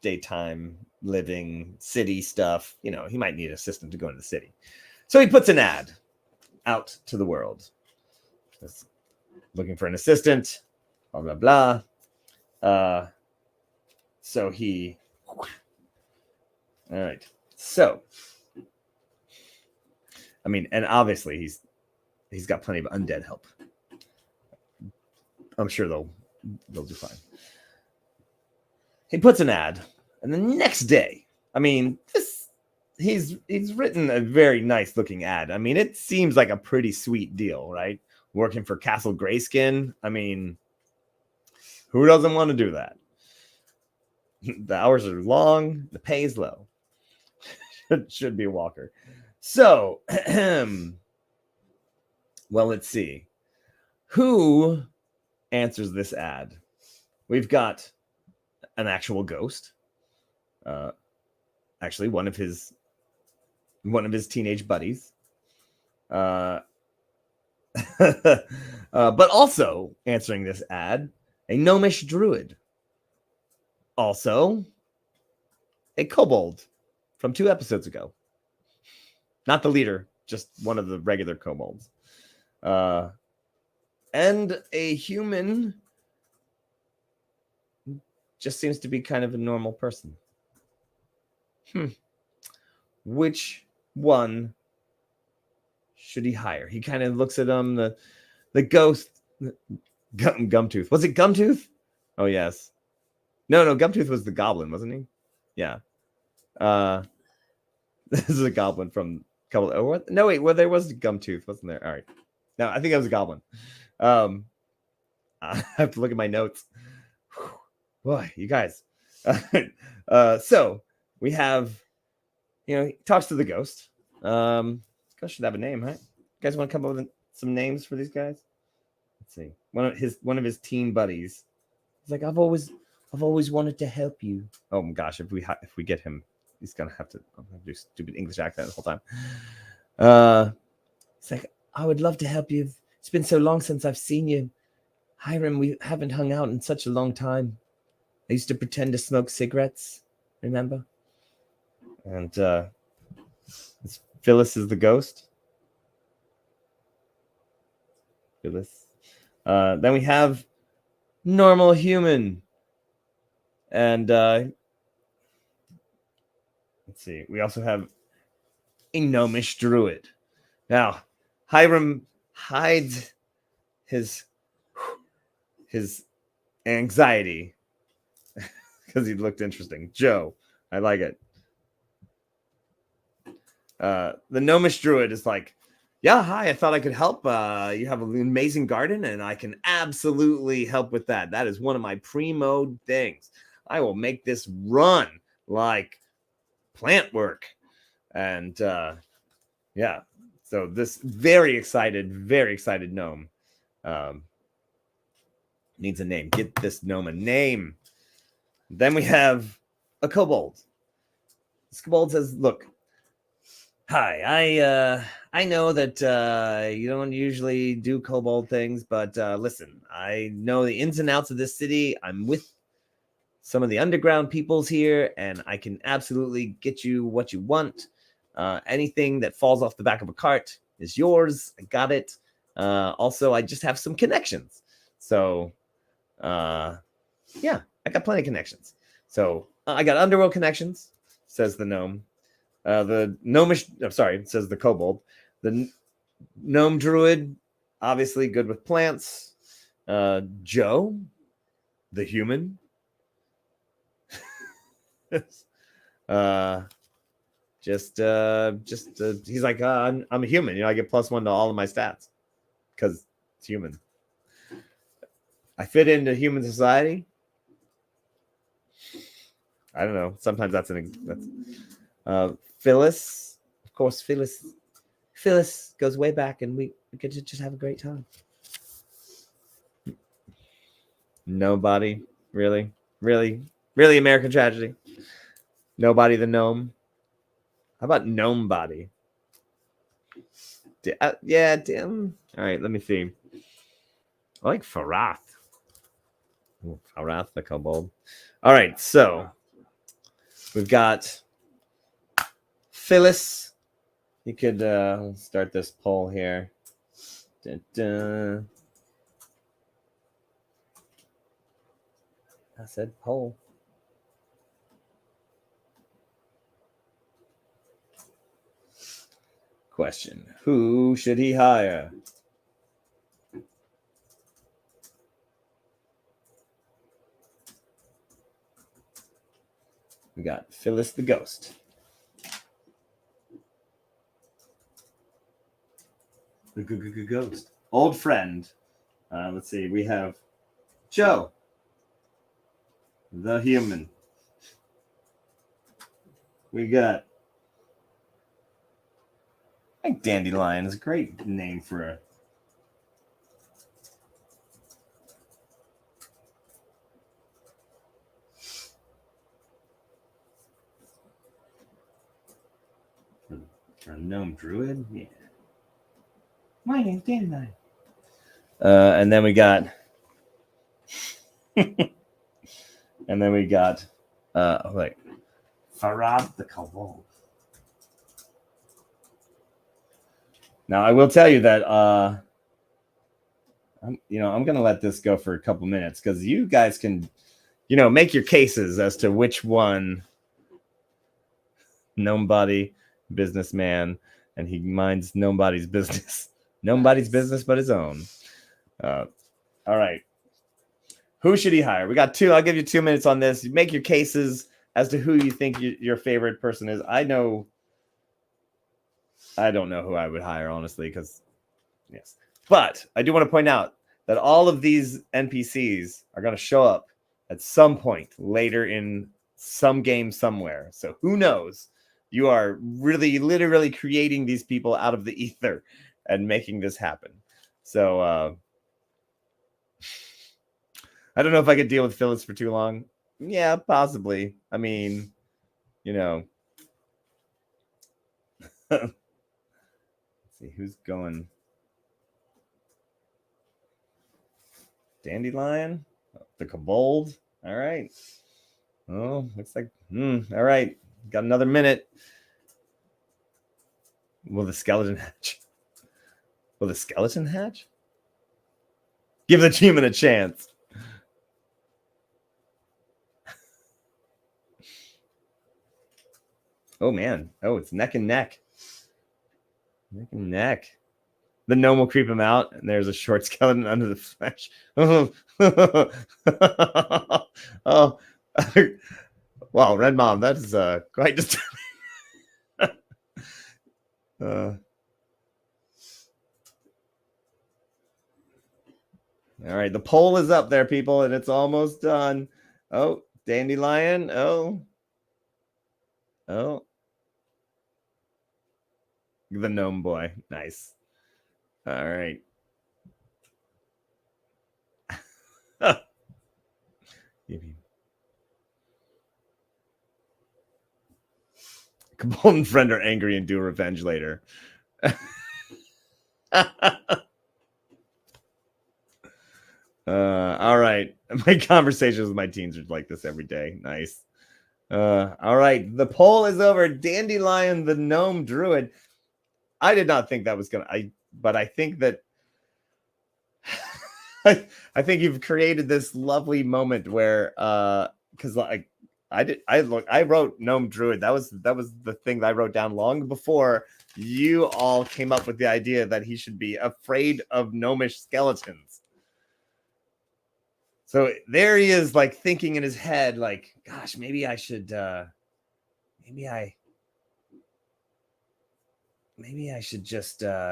daytime living, city stuff, he might need an assistant to go into the city. So he puts an ad out to the world. Just looking for an assistant, blah, blah, blah. So he... All right. So... and obviously he's got plenty of undead help. I'm sure they'll do fine. He puts an ad, and the next day, he's written a very nice looking ad. It seems like a pretty sweet deal, right? Working for Castle Greyskin. Who doesn't want to do that? The hours are long. The pay is low. Should be a walker. So, well, let's see. Who answers this ad? We've got an actual ghost. Actually, one of his teenage buddies. But also answering this ad, a gnomish druid. Also, a kobold from 2 episodes ago. Not the leader, just one of the regular kobolds. And a human just seems to be kind of a normal person. Which one should he hire? He kind of looks at him, the ghost, Gumtooth. Was it Gumtooth? Oh, yes. No, Gumtooth was the goblin, wasn't he? Yeah. This is a goblin from couple. Oh, what? No, wait. Well, there was Gumtooth, wasn't there? All right. No, I think that was a goblin. I have to look at my notes. Boy, you guys. So we have, he talks to the ghost. Ghost should have a name, right? You guys want to come up with some names for these guys? Let's see. One of his teen buddies. He's like, I've always wanted to help you. Oh my gosh, if we get him, he's gonna have to do stupid English accent the whole time. It's like, I would love to help you. It's been so long since I've seen you. Hyrim, we haven't hung out in such a long time. I used to pretend to smoke cigarettes, remember? And Phyllis is the ghost. Phyllis. Then we have normal human. And let's see. We also have a gnomish druid. Now, Hyrim hides his anxiety because he looked interesting. Joe, I like it. The gnomish druid is like, yeah, hi, I thought I could help. You have an amazing garden, and I can absolutely help with that. That is one of my primo things. I will make this run like plant work. And yeah, so this very excited gnome needs a name. Get this gnome a name. Then we have a kobold. This kobold says, look, hi, I know that you don't usually do kobold things, but listen, I know the ins and outs of this city. I'm with some of the underground peoples here, and I can absolutely get you what you want. Anything that falls off the back of a cart is yours. I got it. Also, I just have some connections. So, yeah, I got plenty of connections. So, I got underworld connections, says the gnome. The gnomish, says the kobold. The gnome druid, obviously good with plants. Joe, the human. Just he's like, I'm a human. I get +1 to all of my stats because it's human. I fit into human society. I don't know. Sometimes that's Phyllis. Of course, Phyllis goes way back, and we get to just have a great time. Nobody, really, American tragedy. Nobody the gnome. How about gnome body? Yeah, damn. All right, let me see. I like Farath. Ooh, Farath the kobold. All right, so we've got Phyllis. You could start this poll here. Dun, dun. I said poll. Question: who should he hire? We got Phyllis the ghost. The ghost. Old friend. Let's see. We have Joe, the human. we got. I think Dandelion is a great name for a. For a gnome druid, yeah. My name's Dandelion. And then we got. And then we got, like, Farad the Kobold. Now, I will tell you that, I'm going to let this go for a couple minutes because you guys can, make your cases as to which one gnome body, businessman, and he minds nobody's business. Nobody's business but his own. All right. Who should he hire? We got 2. I'll give you 2 minutes on this. Make your cases as to who you think your favorite person is. I don't know who I would hire, honestly, because, yes. But I do want to point out that all of these NPCs are going to show up at some point later in some game somewhere. So who knows? You are really, literally creating these people out of the ether and making this happen. So, I don't know if I could deal with Phyllis for too long. Yeah, possibly. I mean, Let's see who's going. Dandelion, the Kobold. All right. Oh, looks like. All right, got another minute. Will the skeleton hatch? Will the skeleton hatch? Give the human a chance. Oh, man. Oh, it's neck and neck. Neck and neck. The gnome will creep him out, and there's a short skeleton under the flesh. Oh. Oh. Wow, Red Mom, that is quite disturbing. All right, the poll is up there, people, and it's almost done. Oh, Dandelion. Oh. The gnome boy. Nice. All right. Kobold and friend are angry and do revenge later. All right. My conversations with my teens are like this every day. Nice. All right. The poll is over. Dandelion, the gnome druid. I did not think that was but I think that I think you've created this lovely moment where because like I wrote gnome druid. That was the thing that I wrote down long before you all came up with the idea that he should be afraid of gnomish skeletons. So there he is, like thinking in his head, like, gosh, maybe I should just like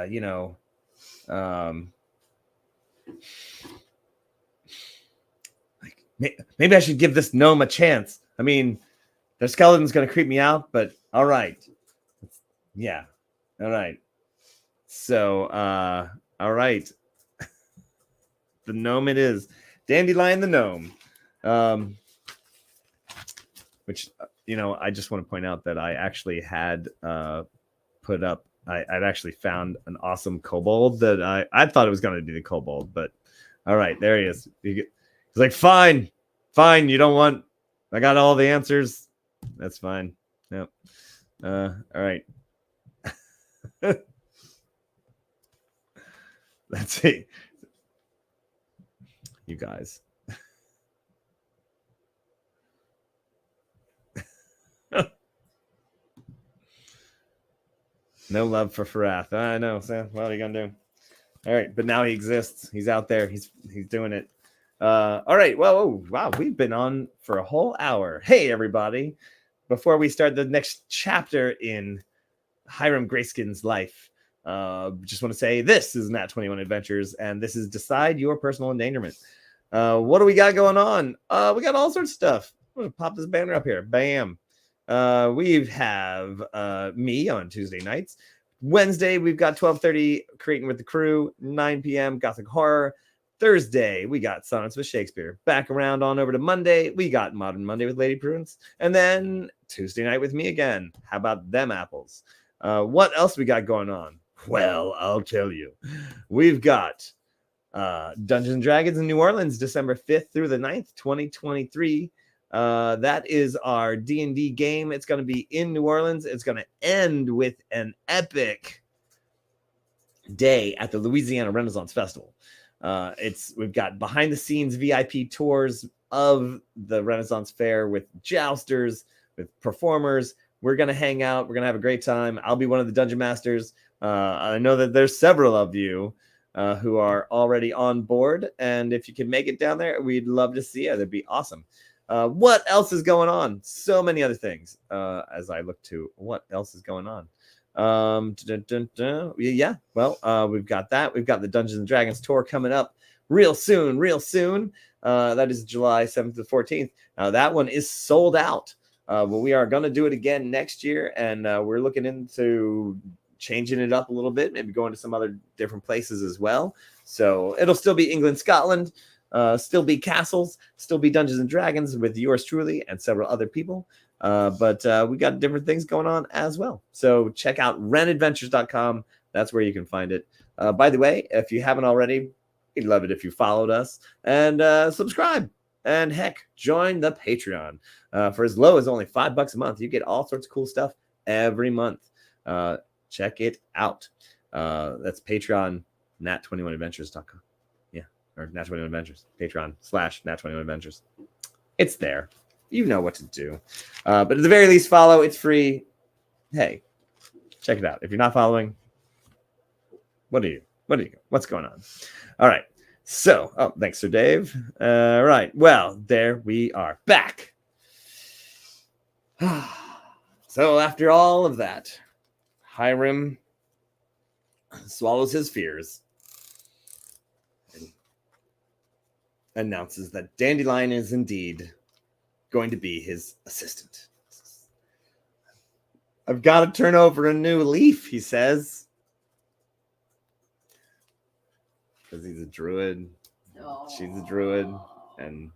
maybe I should give this gnome a chance. I mean, their skeleton's gonna creep me out, but all right. Yeah. All right. So all right. The gnome it is. Dandelion the gnome. Which I just want to point out that I actually had put up. I'd actually found an awesome kobold that I thought it was going to be the kobold, but all right, there he is. He's like, fine, you don't want. I got all the answers. That's fine. Yep. All right. Let's see. You guys. No love for Farath. I know, Sam. What are you gonna do? All right, but now he exists. He's out there. He's doing it. All right. Well, oh, wow, we've been on for a whole hour. Hey, everybody! Before we start the next chapter in Hyrim Greyskin's life, just want to say this is Nat21 Adventures, and this is Decide Your Personal Endangerment. What do we got going on? We got all sorts of stuff. I'm gonna pop this banner up here. Bam. We have me on Tuesday nights. Wednesday, we've got 12:30 Creating with the Crew, 9 p.m. Gothic Horror. Thursday, we got Sonnets with Shakespeare. Back around on over to Monday, we got Modern Monday with Lady Prudence. And then Tuesday night with me again. How about them apples? What else we got going on? Well, I'll tell you. We've got Dungeons and Dragons in New Orleans, December 5th through the 9th, 2023. That is our D&D game. It's going to be in New Orleans. It's going to end with an epic day at the Louisiana Renaissance Festival. We've got behind the scenes VIP tours of the Renaissance Fair with jousters, with performers. We're going to hang out. We're going to have a great time. I'll be one of the dungeon masters. I know that there's several of you who are already on board. And if you can make it down there, we'd love to see you. That'd be awesome. What else is going on? So many other things as I look to what else is going on. Yeah, well, we've got that. We've got the Dungeons and Dragons tour coming up real soon. That is July 7th to 14th. Now that one is sold out. But we are going to do it again next year, and we're looking into changing it up a little bit, maybe going to some other different places as well. So it'll still be England, Scotland, still be castles, still be Dungeons and Dragons with yours truly and several other people. But we got different things going on as well. So check out renadventures.com. That's where you can find it. By the way, if you haven't already, we'd love it if you followed us and subscribe. And heck, join the Patreon. For as low as only $5 a month, you get all sorts of cool stuff every month. Check it out. That's Patreon, Nat21adventures.com. Yeah, or Nat21 Adventures. Patreon /Nat21 Adventures. It's there. You know what to do. But at the very least, follow. It's free. Hey, check it out. If you're not following, what's going on? All right. So, thanks, Sir Dave. All right. Well, there we are back. So after all of that, Hyrim swallows his fears and announces that Dandelion is indeed going to be his assistant. I've got to turn over a new leaf, he says. Because he's a druid. Oh. She's a druid. And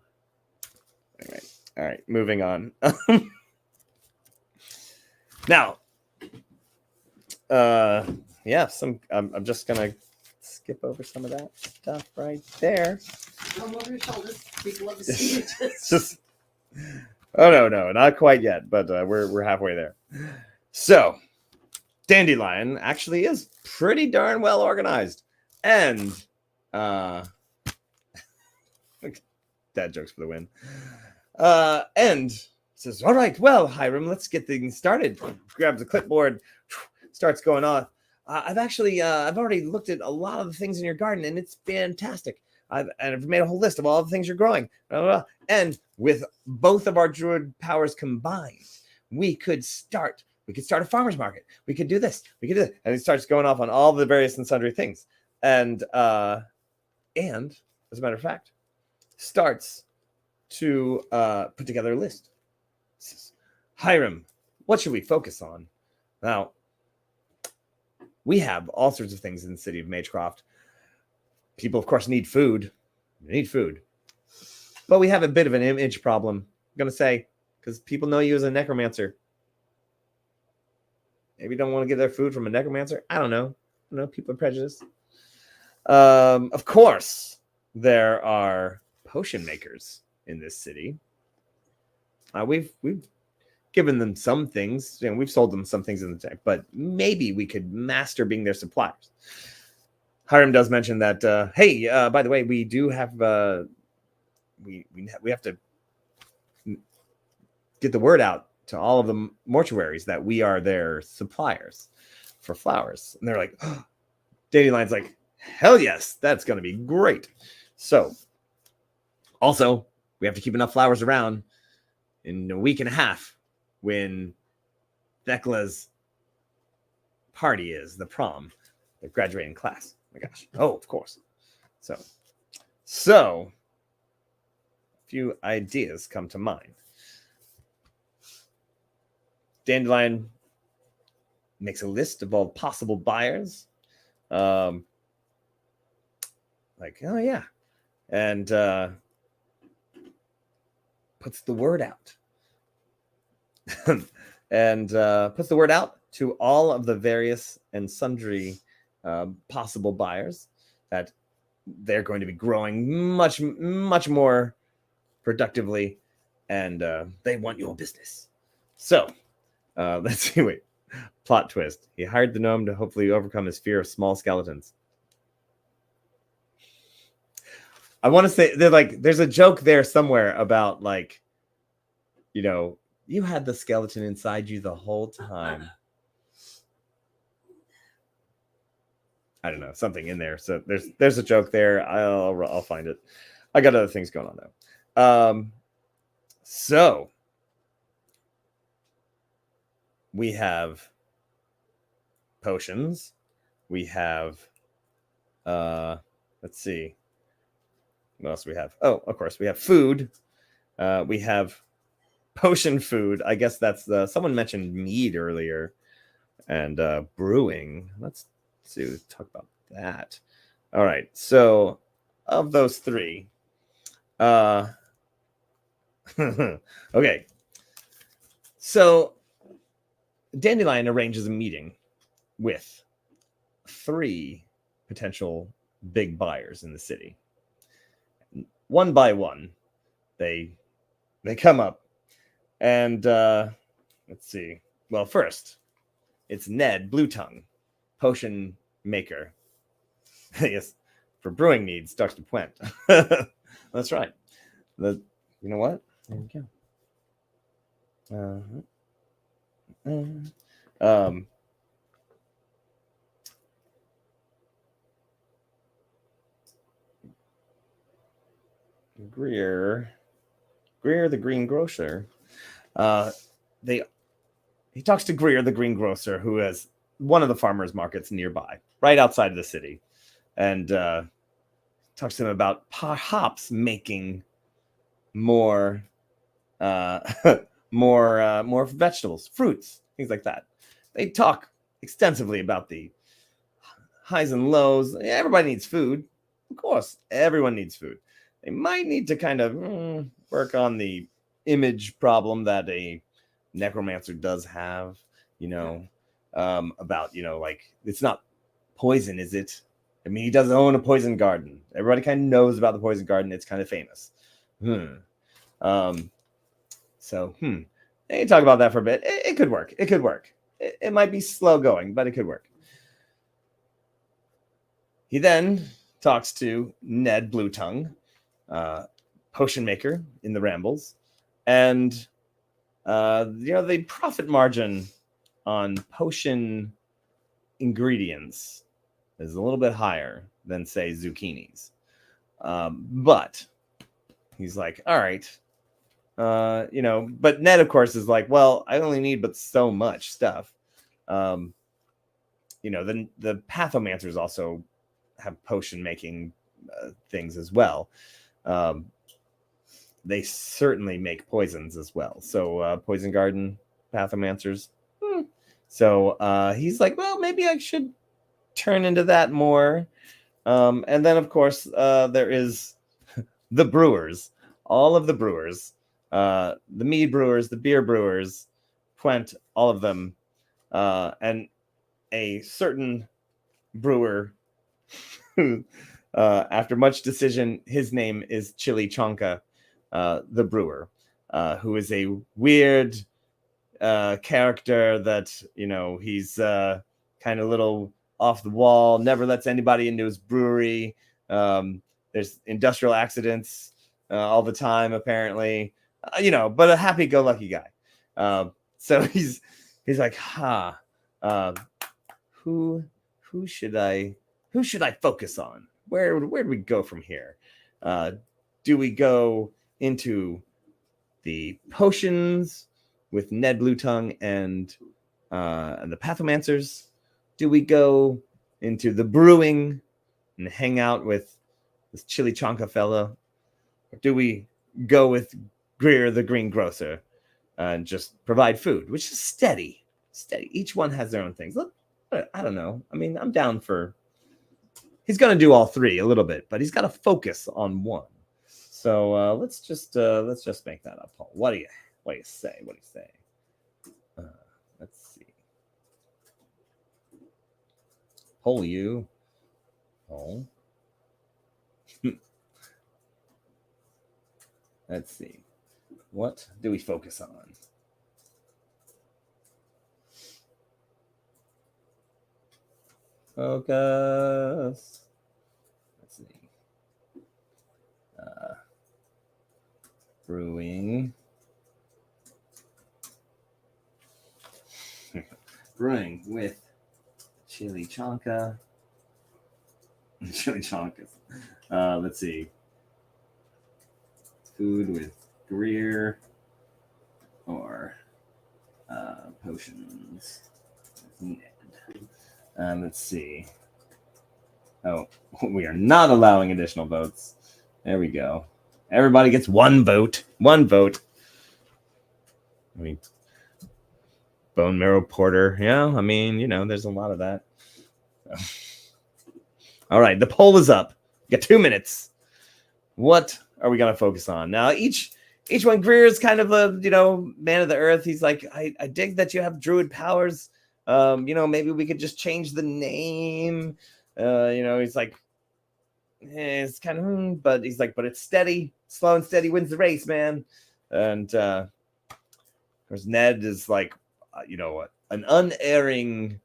all right, moving on. Now, yeah, I'm just gonna skip over some of that stuff right there. Come over your shoulders. People love to see you. Just oh no, not quite yet, but we're halfway there. So, Dandelion actually is pretty darn well organized, and dad jokes for the win. And says, "All right, well, Hyrim, let's get things started." Grabs a clipboard, starts going on. I've already looked at a lot of the things in your garden, and it's fantastic. I've made a whole list of all the things you're growing. And with both of our druid powers combined, we could start a farmer's market. We could do this. We could do that. And he starts going off on all the various and sundry things. And as a matter of fact, starts to put together a list. Says, Hyrim, what should we focus on? Now, we have all sorts of things in the city of Magecroft. People, of course, need food. But we have a bit of an image problem, I'm going to say, because people know you as a necromancer. Maybe don't want to get their food from a necromancer. I don't know. People are prejudiced. Of course, there are potion makers in this city. We've given them some things, and we've sold them some things in the tech, but maybe we could master being their suppliers. Hyrim does mention that, hey, by the way, we do have we have to get the word out to all of the mortuaries that we are their suppliers for flowers. And they're like, oh. Dandelion's like, hell yes, that's going to be great. So also, we have to keep enough flowers around in a week and a half when Thecla's party is, the prom, the graduating class. Oh my gosh. Oh, of course. So a few ideas come to mind. Dandelion makes a list of all possible buyers. Like, oh yeah, and puts the word out. And puts the word out to all of the various and sundry possible buyers that they're going to be growing much more productively, and they want your business. So let's see. Wait, plot twist. He hired the gnome to hopefully overcome his fear of small skeletons. I want to say they're like, there's a joke there somewhere about like, you know, you had the skeleton inside you the whole time. I don't know, something in there. So there's a joke there. I'll find it. I got other things going on though. So we have potions. We have let's see. What else do we have? Oh, of course, we have food. We have potion food. I guess that's someone mentioned mead earlier, and brewing. Let's see, talk about that. All right, so of those three, okay, so Dandelion arranges a meeting with 3 potential big buyers in the city. One by one, they come up, and let's see. Well, first, it's Ned Bluetongue, potion maker. Yes, for brewing needs, Dr. Puent. That's right. You know what? There we go. Greer the greengrocer. He talks to Greer the greengrocer, who has one of the farmers markets nearby, right outside of the city, and talks to him about perhaps making more more vegetables, fruits, things like that. They talk extensively about the highs and lows. Everybody needs food, of course. Everyone needs food. They might need to kind of work on the image problem that a necromancer does have, you know, about, you know, like, it's not poison, is it? I mean, he does own a poison garden. Everybody kind of knows about the poison garden. It's kind of famous. They talk about that for a bit. It could work. It could work. It might be slow going, but it could work. He then talks to Ned Bluetongue, potion maker in the Rambles, and you know, the profit margin on potion ingredients is a little bit higher than, say, zucchinis, but he's like, all right, you know, but Ned, of course, is like, well, I only need but so much stuff. You know, the pathomancers also have potion making things as well. They certainly make poisons as well. So poison garden pathomancers. So he's like, well, maybe I should turn into that more. And then, of course, there is the brewers, all of the brewers, the mead brewers, the beer brewers, Puent, all of them, and a certain brewer who, after much decision, his name is Chili Chonka, the brewer, who is a weird character that, you know, he's kind of little off the wall, never lets anybody into his brewery. There's industrial accidents all the time, apparently, you know, but a happy-go-lucky guy. So he's like, who should I focus on? Where do we go from here? Do we go into the potions with Ned Bluetongue and the pathomancers? Do we go into the brewing and hang out with this Chili Chonka fellow? Or do we go with Greer the greengrocer and just provide food, which is steady. Each one has their own things. Look, I don't know. I mean, I'm down for. He's gonna do all three a little bit, but he's got to focus on one. So let's just make that up, Paul. What do you say? What do you say? Let's see. Paul, you. Paul. Let's see. What do we focus on? Focus. Let's see. Brewing. Brewing with chili chonka. Chili chonkas. Let's see. Food with Greer or potions. Let's see. Oh, we are not allowing additional votes. There we go. Everybody gets one vote. One vote. I mean, bone marrow porter. Yeah, I mean, you know, there's a lot of that. All right, the poll is up. You got 2 minutes. What are we gonna focus on now? Each one. Greer is kind of a, you know, man of the earth. He's like, I dig that you have druid powers. You know, maybe we could just change the name. You know, he's like, it's kind of, but he's like, but it's steady, slow and steady wins the race, man. And of course, Ned is like, you know, an unerring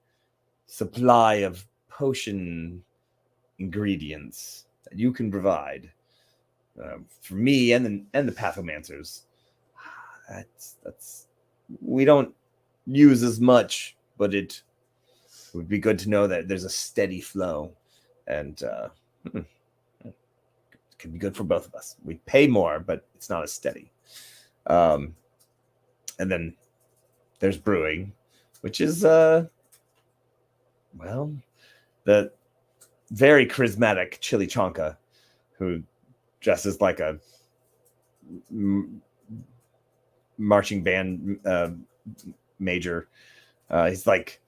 supply of potion ingredients that you can provide for me and the pathomancers. That's we don't use as much, but it would be good to know that there's a steady flow, and it could be good for both of us. We pay more, but it's not as steady. And then there's brewing, which is well, the very charismatic Chili Chonka, who dresses like a marching band major. He's like,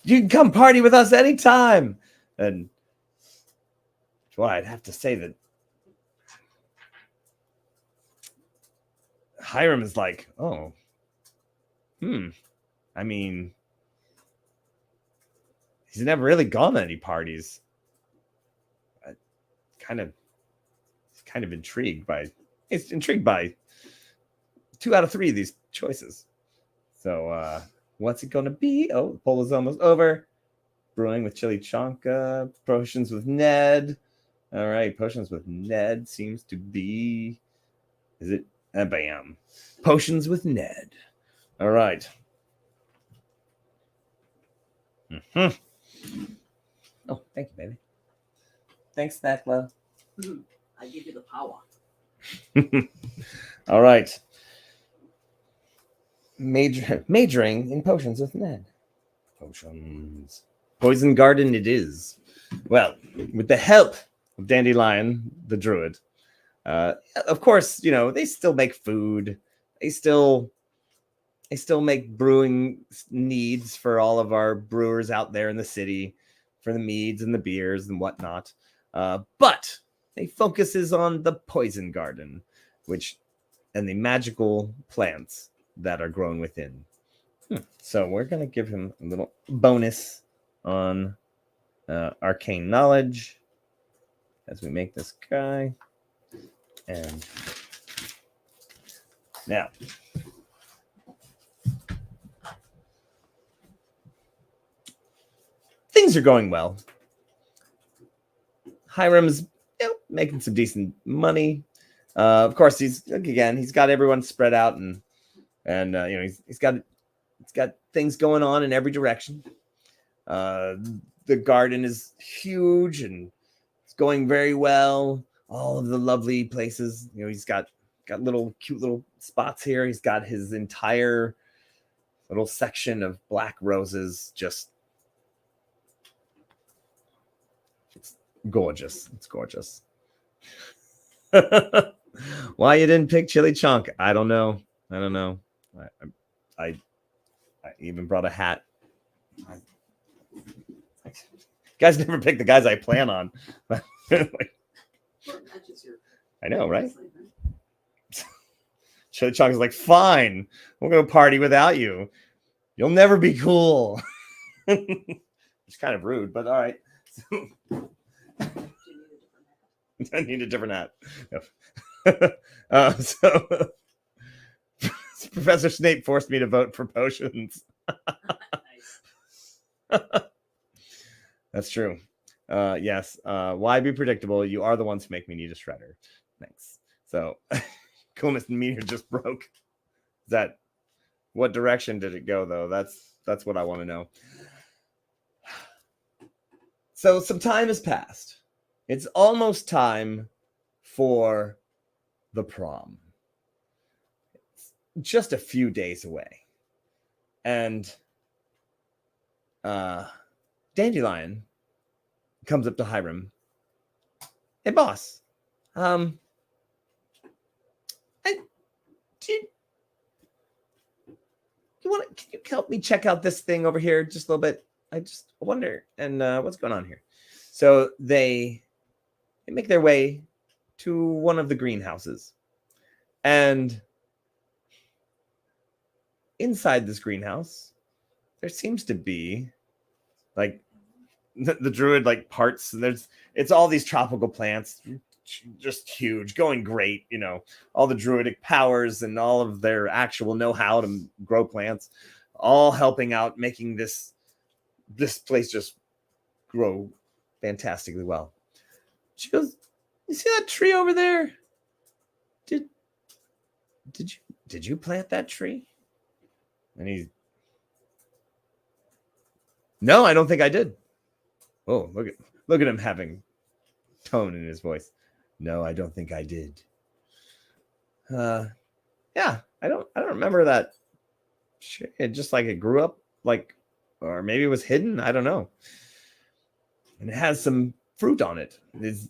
you can come party with us anytime. And well, I'd have to say that Hyrim is like, oh, I mean, he's never really gone to any parties. Kind of intrigued by 2 out of 3 of these choices. So what's it gonna be? Oh, the poll is almost over. Brewing with Chili Chonka, potions with Ned. All right, potions with Ned seems to be, is it? Bam. Potions with Ned. All right. Oh, thank you, baby. Thanks, Thakla. I give you the power. All right. Majoring in potions with Ned. Potions. Poison Garden it is. Well, with the help of Dandelion, the druid. Of course, you know, they still make food. They still make brewing needs for all of our brewers out there in the city, for the meads and the beers and whatnot. But they focuses on the Poison Garden, and the magical plants that are grown within. So we're going to give him a little bonus on arcane knowledge as we make this guy. And now, things are going well. Hyrim's making some decent money. Of course, he's got everyone spread out, and you know, he's got things going on in every direction. The garden is huge and it's going very well. All of the lovely places, you know, he's got cute little spots here. He's got his entire little section of black roses. Just, it's gorgeous. It's gorgeous. Why you didn't pick Chili Chonk? I don't know. I even brought a hat. You guys never pick the guys I plan on. Well, it matches your I know, right? sleeve, Chili Chong is like, fine, we're gonna party without you. You'll never be cool. It's kind of rude, but all right. Do you need a different hat? I need a different hat. No. So Professor Snape forced me to vote for potions. Nice. That's true. Yes. Why be predictable? You are the ones who make me need a shredder. Thanks. So coolness meter just broke. Is that what direction did it go though? That's what I want to know. So some time has passed. It's almost time for the prom. It's just a few days away. And Dandelion comes up to Hyrim. Hey, boss. Can you help me check out this thing over here just a little bit? I just wonder, and what's going on here? So they make their way to one of the greenhouses, and inside this greenhouse, there seems to be like the druid like parts. It's all these tropical plants, just huge, going great. You know, all the druidic powers and all of their actual know-how to grow plants, all helping out, making this place just grow fantastically well. She goes, "You see that tree over there? Did you plant that tree?" And he's, "No, I don't think I did." Oh, look at him having tone in his voice. "No, I don't think I did." Yeah, I don't remember that. It just like it grew up like, or maybe it was hidden. I don't know. And it has some fruit on it. These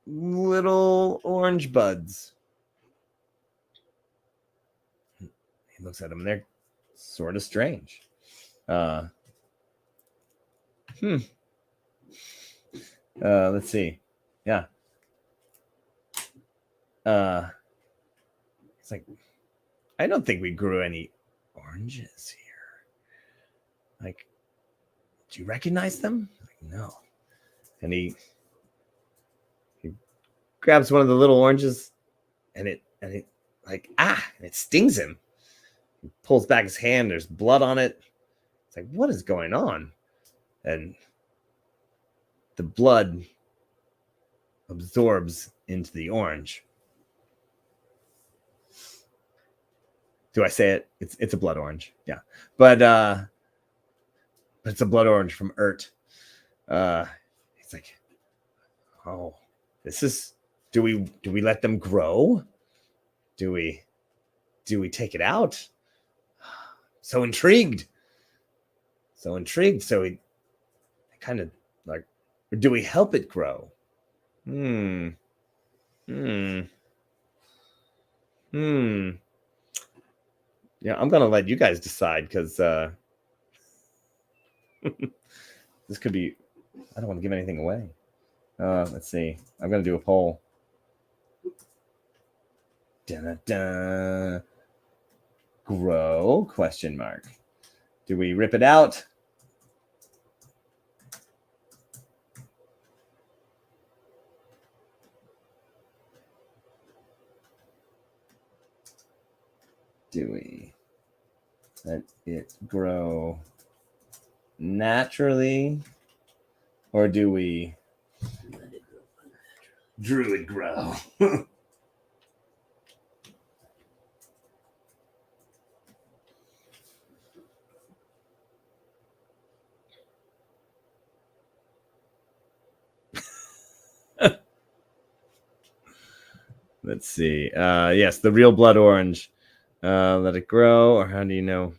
little orange buds. He looks at them and they're sort of strange. Let's see. Yeah. It's like, I don't think we grew any oranges here. Like, do you recognize them? Like, no. And he grabs one of the little oranges, and it like, and it stings him. He pulls back his hand. There's blood on it. It's like, what is going on? And the blood absorbs into the orange. Do I say it? It's a blood orange. Yeah. But it's a blood orange from Urt. It's like, oh, this is, do we let them grow? Do we take it out? So intrigued. So we kind of like, or do we help it grow? Yeah, I'm gonna let you guys decide because this could be. I don't want to give anything away. Let's see. I'm gonna do a poll. Dun-dun-dun. Grow? Question mark. Do we rip it out? Do we let it grow naturally? Or do we druid grow? Let's see. Yes, the real blood orange. Let it grow, or how do you know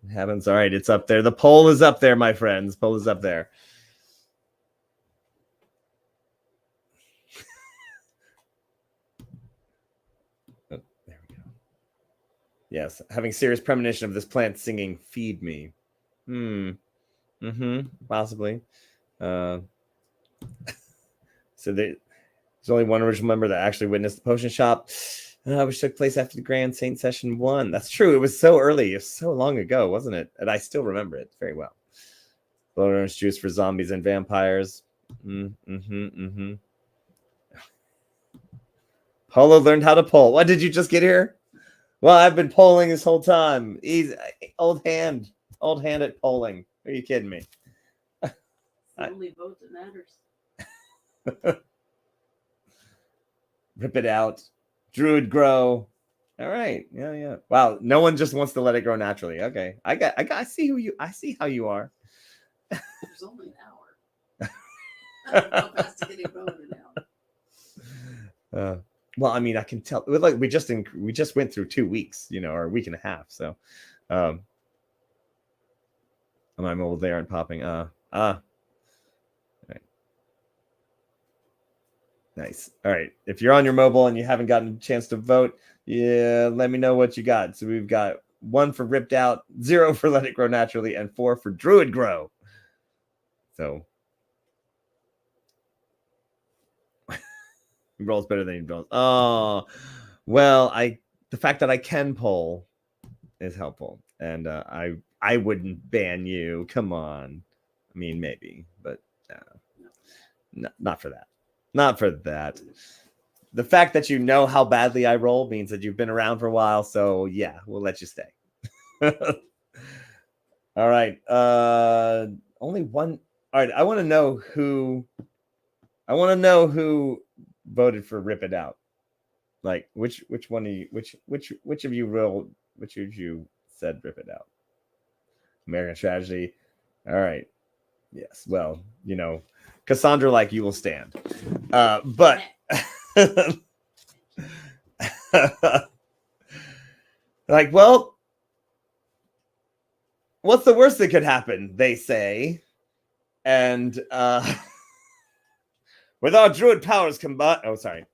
it happens? All right, it's up there. The poll is up there, my friends. Poll is up there. Oh, there we go. Yes, having serious premonition of this plant singing, "Feed me." Possibly. So there's only one original member that actually witnessed the potion shop, which took place after the Grand Saint Session 1. That's true. It was so early. It was so long ago, wasn't it? And I still remember it very well. Blood orange juice for zombies and vampires. Polo learned how to pull. What, did you just get here? Well, I've been polling this whole time. He's old hand at polling. Are you kidding me? It's the only vote that matters. Rip it out. Druid grow. All right. Yeah. Wow. No one just wants to let it grow naturally. Okay. I see how you are. There's only an hour. I don't know how fast to get it voted out. Well, I mean, I can tell. Like we just went through 2 weeks, or a week and a half. So, my mobile they aren't popping. All right. Nice. All right. If you're on your mobile and you haven't gotten a chance to vote, let me know what you got. So we've got 1 for ripped out, 0 for let it grow naturally, and 4 for druid grow. So he rolls better than he rolls. Oh, well, the fact that I can poll is helpful, and I wouldn't ban you. Come on, I mean maybe, but not for that. Not for that. The fact that you know how badly I roll means that you've been around for a while. So yeah, we'll let you stay. All right. Only one. All right. I want to know who voted for Rip It Out. Like which one of you, which of you rolled, which of you said Rip It Out? American Tragedy. All right. Yes. Well, Cassandra, like you will stand. But like, well, what's the worst that could happen? They say, and with our druid powers combined. Oh, sorry.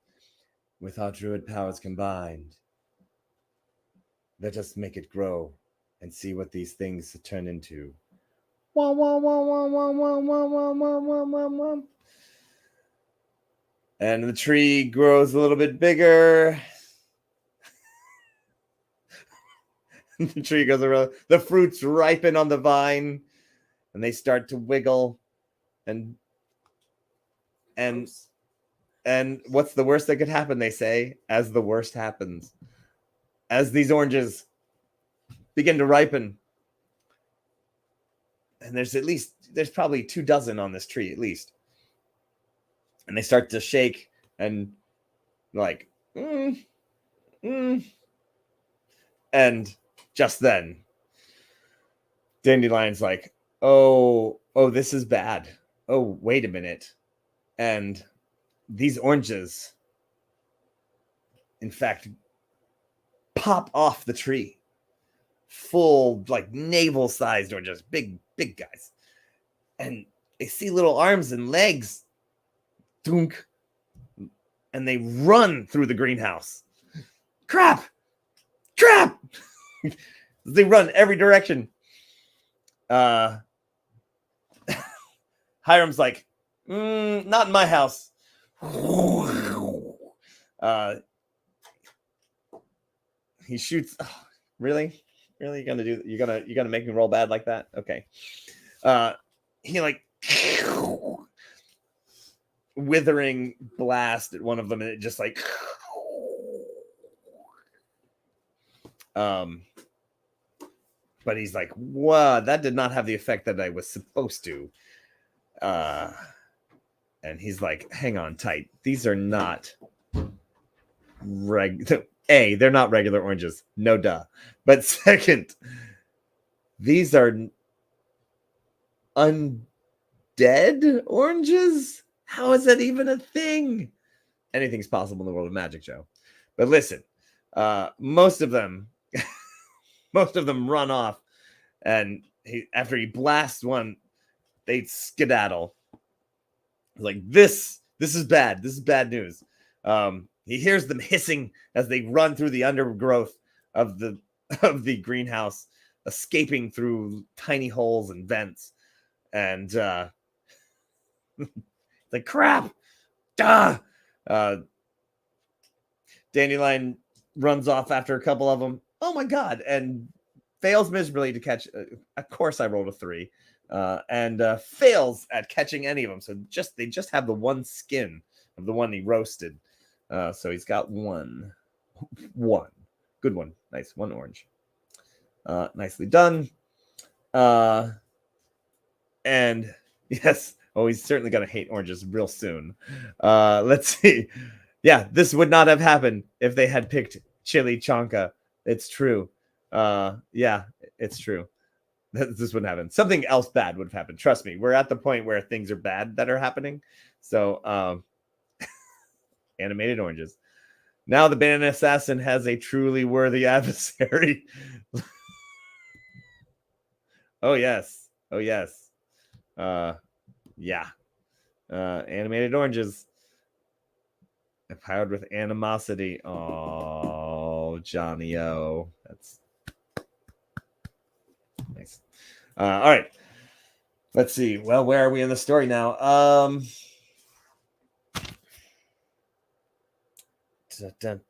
With our druid powers combined, let us make it grow and see what these things turn into. Wah, wah, wah, wah, wah, wah, wah, wah, wah, wah, wah, wah. And the tree grows a little bit bigger. The tree goes around. The fruits ripen on the vine, and they start to wiggle. And what's the worst that could happen? They say, as the worst happens, as these oranges begin to ripen. And there's probably 2 dozen on this tree at least. And they start to shake and like, and just then Dandelion's like, oh, this is bad. Oh, wait a minute. And these oranges, in fact, pop off the tree. Full, like navel-sized oranges, big guys. And they see little arms and legs. Dunk. And they run through the greenhouse. Crap! They run every direction. Hyrim's like, not in my house. He shoots. Oh, really? You're gonna make me roll bad like that? Okay. He like withering blast at one of them, and it just like but he's like, wow, that did not have the effect that I was supposed to. And he's like, hang on tight. These are not they're not regular oranges. No duh. But second, these are undead oranges? How is that even a thing? Anything's possible in the world of magic, Joe. But listen, most of them run off, and after he blasts one, they skedaddle. Like, this is bad. This is bad news. He hears them hissing as they run through the undergrowth of the of the greenhouse, escaping through tiny holes and vents. And like, crap! Duh! Dandelion runs off after a couple of them. Oh my god! And fails miserably to catch. Of course, I rolled a 3, and fails at catching any of them. So they just have the one skin of the one he roasted. So he's got one good one. Nice, one orange. Nicely done. And yes, he's certainly gonna hate oranges real soon. Let's see. Yeah, this would not have happened if they had picked Chili Chonka. It's true. Yeah, it's true. This wouldn't happen. Something else bad would have happened. Trust me, we're at the point where things are bad that are happening. So, animated oranges. Now the banana assassin has a truly worthy adversary. Oh yes. Yeah. Animated oranges. Empowered with animosity. Oh, Johnny O. That's nice. All right. Let's see. Well, where are we in the story now? Dun, dun,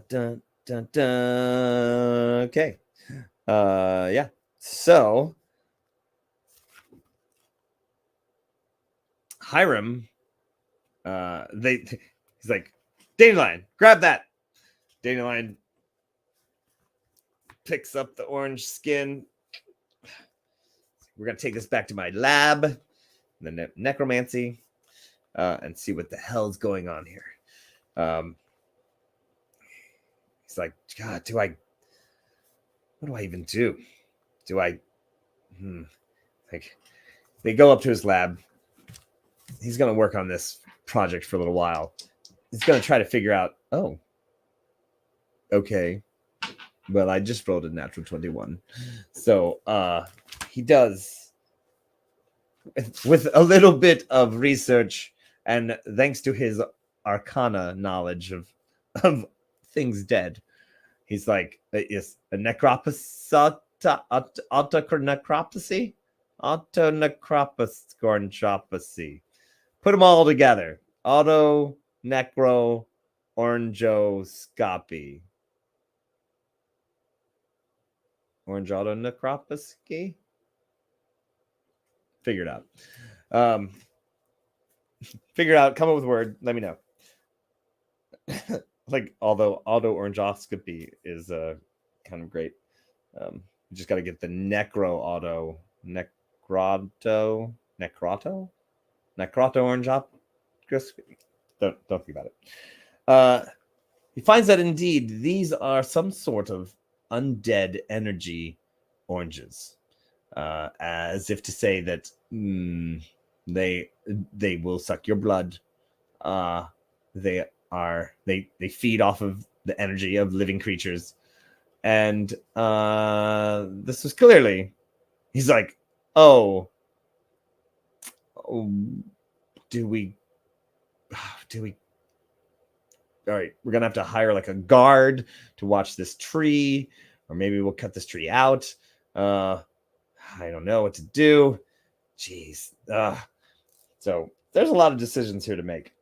dun, dun, dun. Okay. Yeah. So Hyrim, he's like, Dandelion, grab that. Dandelion picks up the orange skin. We're gonna take this back to my lab, the necromancy, and see what the hell's going on here. He's like, God, what do I even do? Like, they go up to his lab. He's gonna work on this project for a little while. He's gonna try to figure out, oh, okay. Well, I just rolled a natural 21. So he does, with a little bit of research and thanks to his arcana knowledge of things dead, he's like, is a necropsy? Autonecropsy. Put them all together. Auto, necro, orangoscopy. Orange autonecropsy? Figure it out. Figure it out. Come up with a word. Let me know. Like, although auto orangoscopy is kind of great. You just got to get the necro auto. Necroto orangoscopy. Don't think about it. He finds that indeed these are some sort of undead energy oranges, as if to say that they will suck your blood. They feed off of the energy of living creatures, and this was clearly, he's like, oh, do we all right, we're gonna have to hire like a guard to watch this tree, or maybe we'll cut this tree out. I don't know what to do. Jeez. So there's a lot of decisions here to make.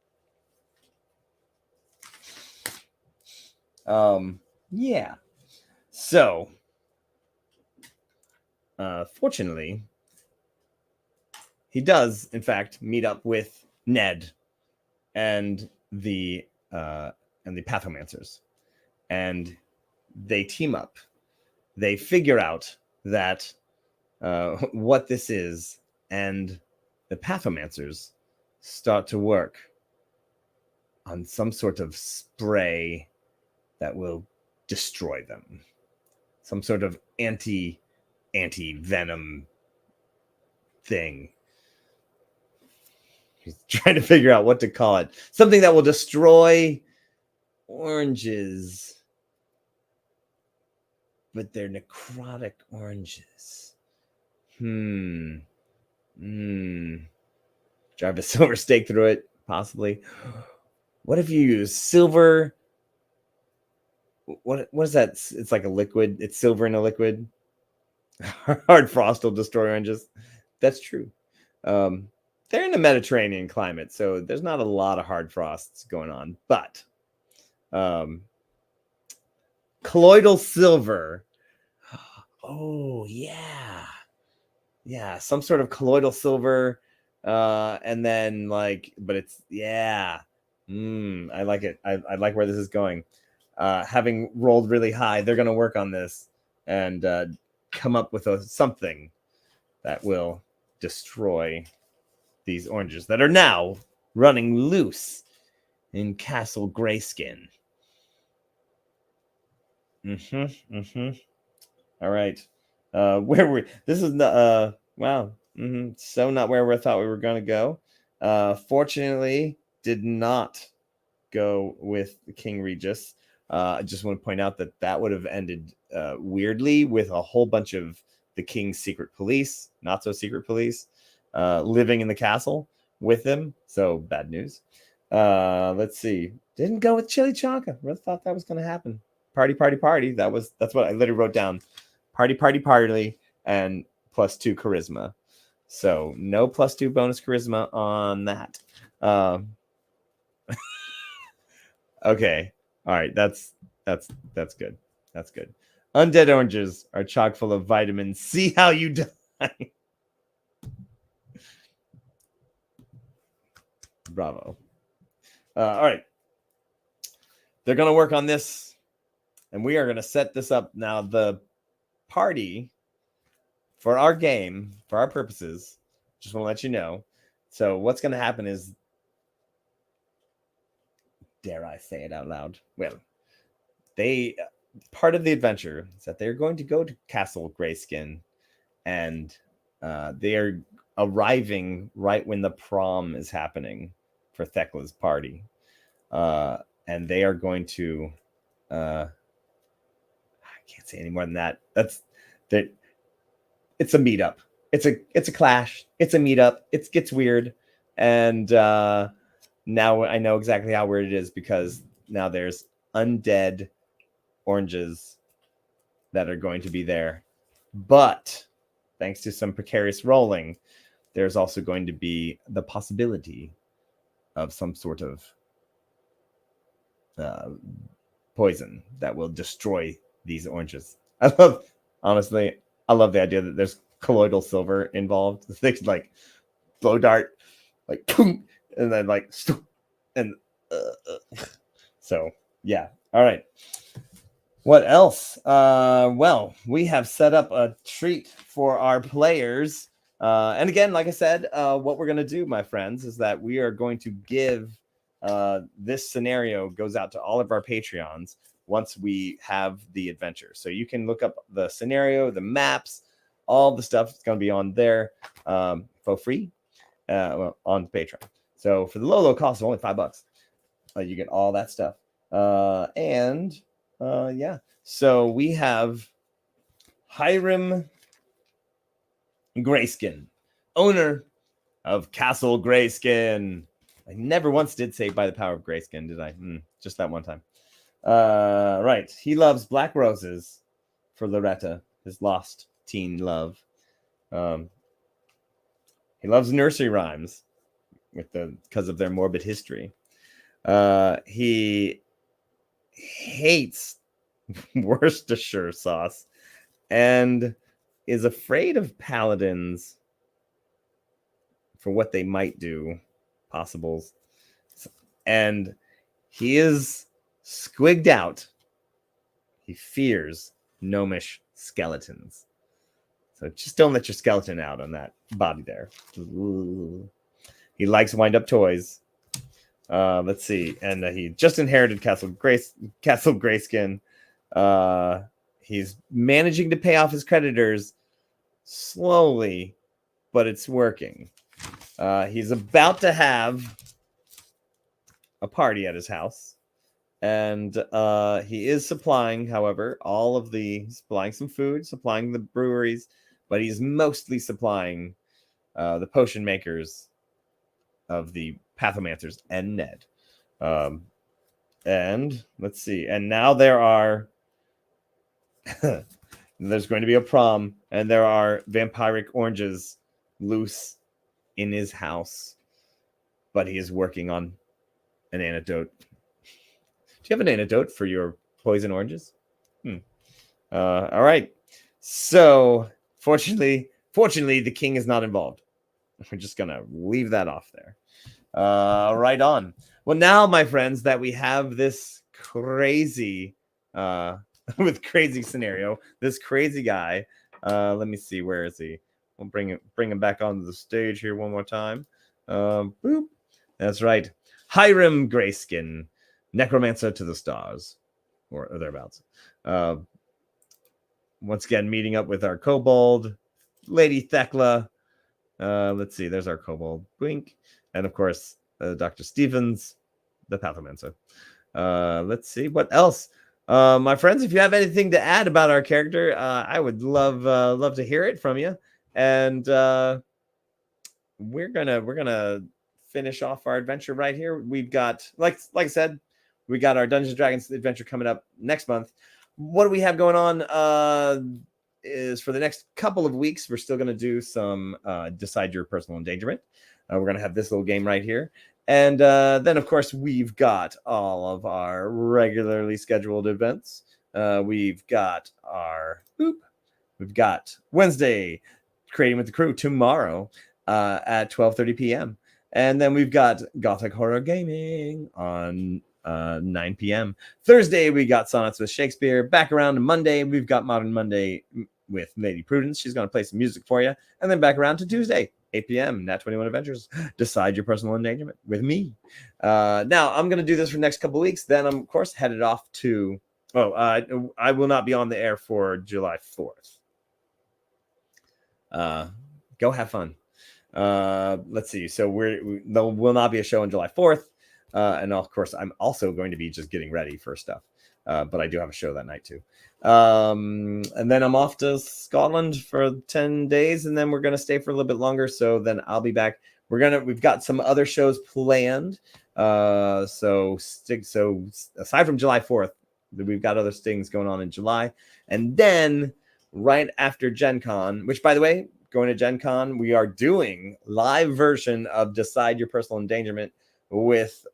Yeah. So fortunately, he does in fact meet up with Ned and the pathomancers, and they team up. They figure out that what this is, and the pathomancers start to work on some sort of spray that will destroy them, some sort of anti-venom thing. He's trying to figure out what to call it. Something that will destroy oranges, but they're necrotic oranges. Drive a silver stake through it, possibly. What if you use silver what is that? It's like a liquid. It's silver in a liquid. Hard frost will destroy oranges. That's true. They're in the Mediterranean climate, so there's not a lot of hard frosts going on. But colloidal silver. Oh yeah, yeah, some sort of colloidal silver. And then but it's I like it. I like where this is going. Having rolled really high, they're going to work on this and come up with something that will destroy these oranges that are now running loose in Castle Greyskin. All right. Where were this is the wow. So not where we thought we were going to go. Fortunately, did not go with the King Regis. I just want to point out that would have ended weirdly with a whole bunch of the King's secret police, not so secret police, living in the castle with him. So bad news. Let's see. Didn't go with Chili Chanka. Really thought that was going to happen. Party, party, party. That's what I literally wrote down. Party, party, party, and +2 charisma. So no +2 bonus charisma on that. Okay. All right. That's good. That's good. Undead oranges are chock full of vitamins. See how you die. Bravo. All right. They're going to work on this, and we are going to set this up. Now, the party for our game, for our purposes, just want to let you know. So what's going to happen is, dare I say it out loud? Well, part of the adventure is that they're going to go to Castle Greyskin, and they are arriving right when the prom is happening for Thekla's party. And they are going to I can't say any more than that. It's a meetup. It's a clash. It's a meetup. It gets weird. And now I know exactly how weird it is, because now there's undead oranges that are going to be there. But thanks to some precarious rolling, there's also going to be the possibility of some sort of poison that will destroy these oranges. Honestly, I love the idea that there's colloidal silver involved. They could blow dart, boom, and then and so yeah. All right. What else? Well, we have set up a treat for our players. And again, like I said, what we're going to do, my friends, is that we are going to give this scenario goes out to all of our Patreons once we have the adventure. So you can look up the scenario, the maps, all the stuff that's going to be on there for free on Patreon. So for the low cost of only $5, you get all that stuff. Yeah. So we have Hyrim Greyskin, owner of Castle Greyskin. I never once did say by the power of Greyskin, did I? Just that one time. Right. He loves black roses for Loretta, his lost teen love. He loves nursery rhymes because of their morbid history. He hates Worcestershire sauce and is afraid of paladins for what they might do. Possibles. And he is squigged out. He fears gnomish skeletons. So just don't let your skeleton out on that body there. Ooh. He likes wind-up toys. Let's see. And he just inherited Castle Greyskin. He's managing to pay off his creditors slowly, but it's working. He's about to have a party at his house, and he is supplying, however, supplying some food, supplying the breweries, but he's mostly supplying the potion makers of the Pathomancers and Ned. And let's see. And now there are there's going to be a prom, and there are vampiric oranges loose in his house. But he is working on an antidote. Do you have an antidote for your poison oranges? All right. So fortunately, the king is not involved. We're just gonna leave that off there. Right on. Well, now, my friends, that we have this crazy, with crazy scenario, this crazy guy. Let me see, where is he? We'll bring him back onto the stage here one more time. Boop. That's right, Hyrim Greyskin, necromancer to the stars, or thereabouts. Once again, meeting up with our kobold, Lady Thekla. Let's see, there's our kobold, Blink, and of course, Dr. Stevens, the pathomancer. Let's see what else. My friends, if you have anything to add about our character, I would love to hear it from you. And we're gonna finish off our adventure right here. We've got, like I said, we got our Dungeons and Dragons adventure coming up next month. What do we have going on? Is for the next couple of weeks, we're still going to do some Decide Your Personal Endangerment. We're going to have this little game right here. And then, of course, we've got all of our regularly scheduled events. We've got Wednesday, Creating with the Crew tomorrow at 12:30 p.m. And then we've got Gothic Horror Gaming on 9 p.m. Thursday, we got Sonnets with Shakespeare. Back around to Monday, we've got Modern Monday with Lady Prudence. She's going to play some music for you. And then back around to Tuesday, 8 p.m. Nat21 Adventures. Decide Your Personal Endangerment with me. Now, I'm going to do this for the next couple of weeks. Then I'm, of course, headed off to... I will not be on the air for July 4th. Go have fun. Let's see. So there will not be a show on July 4th. And of course, I'm also going to be just getting ready for stuff. But I do have a show that night too. And then I'm off to Scotland for 10 days, and then we're gonna stay for a little bit longer. So then I'll be back. We've got some other shows planned. So aside from July 4th, we've got other things going on in July. And then right after Gen Con, which, by the way, going to Gen Con, we are doing live version of Decide Your Personal Endangerment with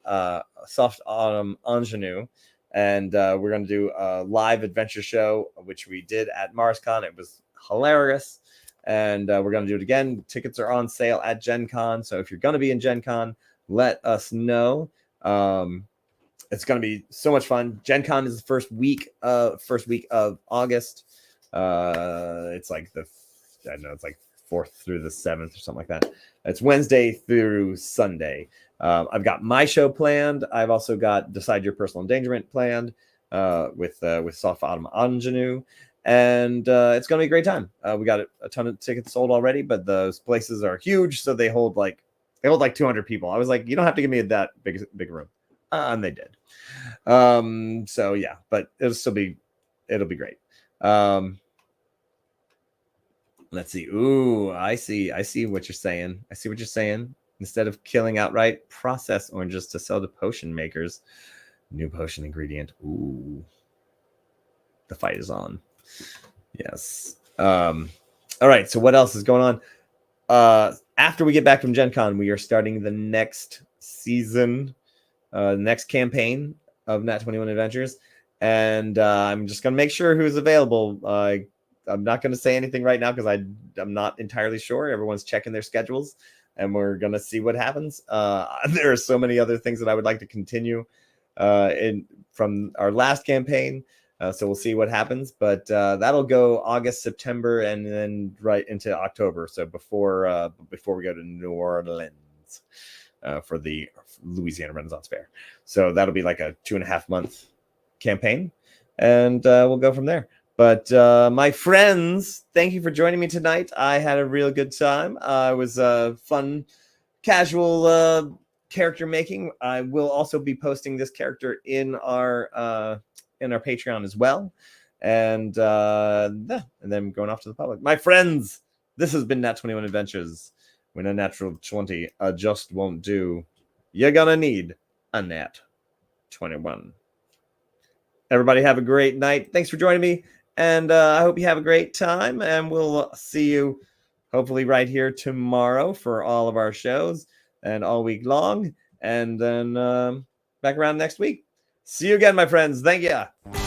Soft Autumn Ingenue. And we're going to do a live adventure show, which we did at MarsCon. It was hilarious. And we're going to do it again. Tickets are on sale at Gen Con. So if you're going to be in Gen Con, let us know. It's going to be so much fun. Gen Con is the first week of August. It's like it's like 4th through the 7th or something like that. It's Wednesday through Sunday. I've got my show planned. I've also got Decide Your Personal Endangerment planned with Soft Autumn Ingenue. And it's going to be a great time. We got a ton of tickets sold already, but those places are huge. So they hold like 200 people. I was like, you don't have to give me that big room. And they did. So yeah, but it'll be great. Let's see. Ooh, I see what you're saying. Instead of killing outright, process oranges to sell to potion makers. New potion ingredient. Ooh. The fight is on. Yes. All right. So what else is going on? After we get back from Gen Con, we are starting the next season, next campaign of Nat21 Adventures. And I'm just going to make sure who's available. I'm not going to say anything right now because I'm not entirely sure. Everyone's checking their schedules. And we're going to see what happens. There are so many other things that I would like to continue from our last campaign. So we'll see what happens. But that'll go August, September, and then right into October. So before we go to New Orleans for the Louisiana Renaissance Fair. So that'll be like a 2.5 month campaign. And we'll go from there. But my friends, thank you for joining me tonight. I had a real good time. It was fun, casual character making. I will also be posting this character in our Patreon as well. And then going off to the public. My friends, this has been Nat21 Adventures. When a natural 20 just won't do, you're gonna need a Nat 21. Everybody have a great night. Thanks for joining me. And I hope you have a great time. And we'll see you hopefully right here tomorrow for all of our shows and all week long. And then back around next week. See you again, my friends. Thank you.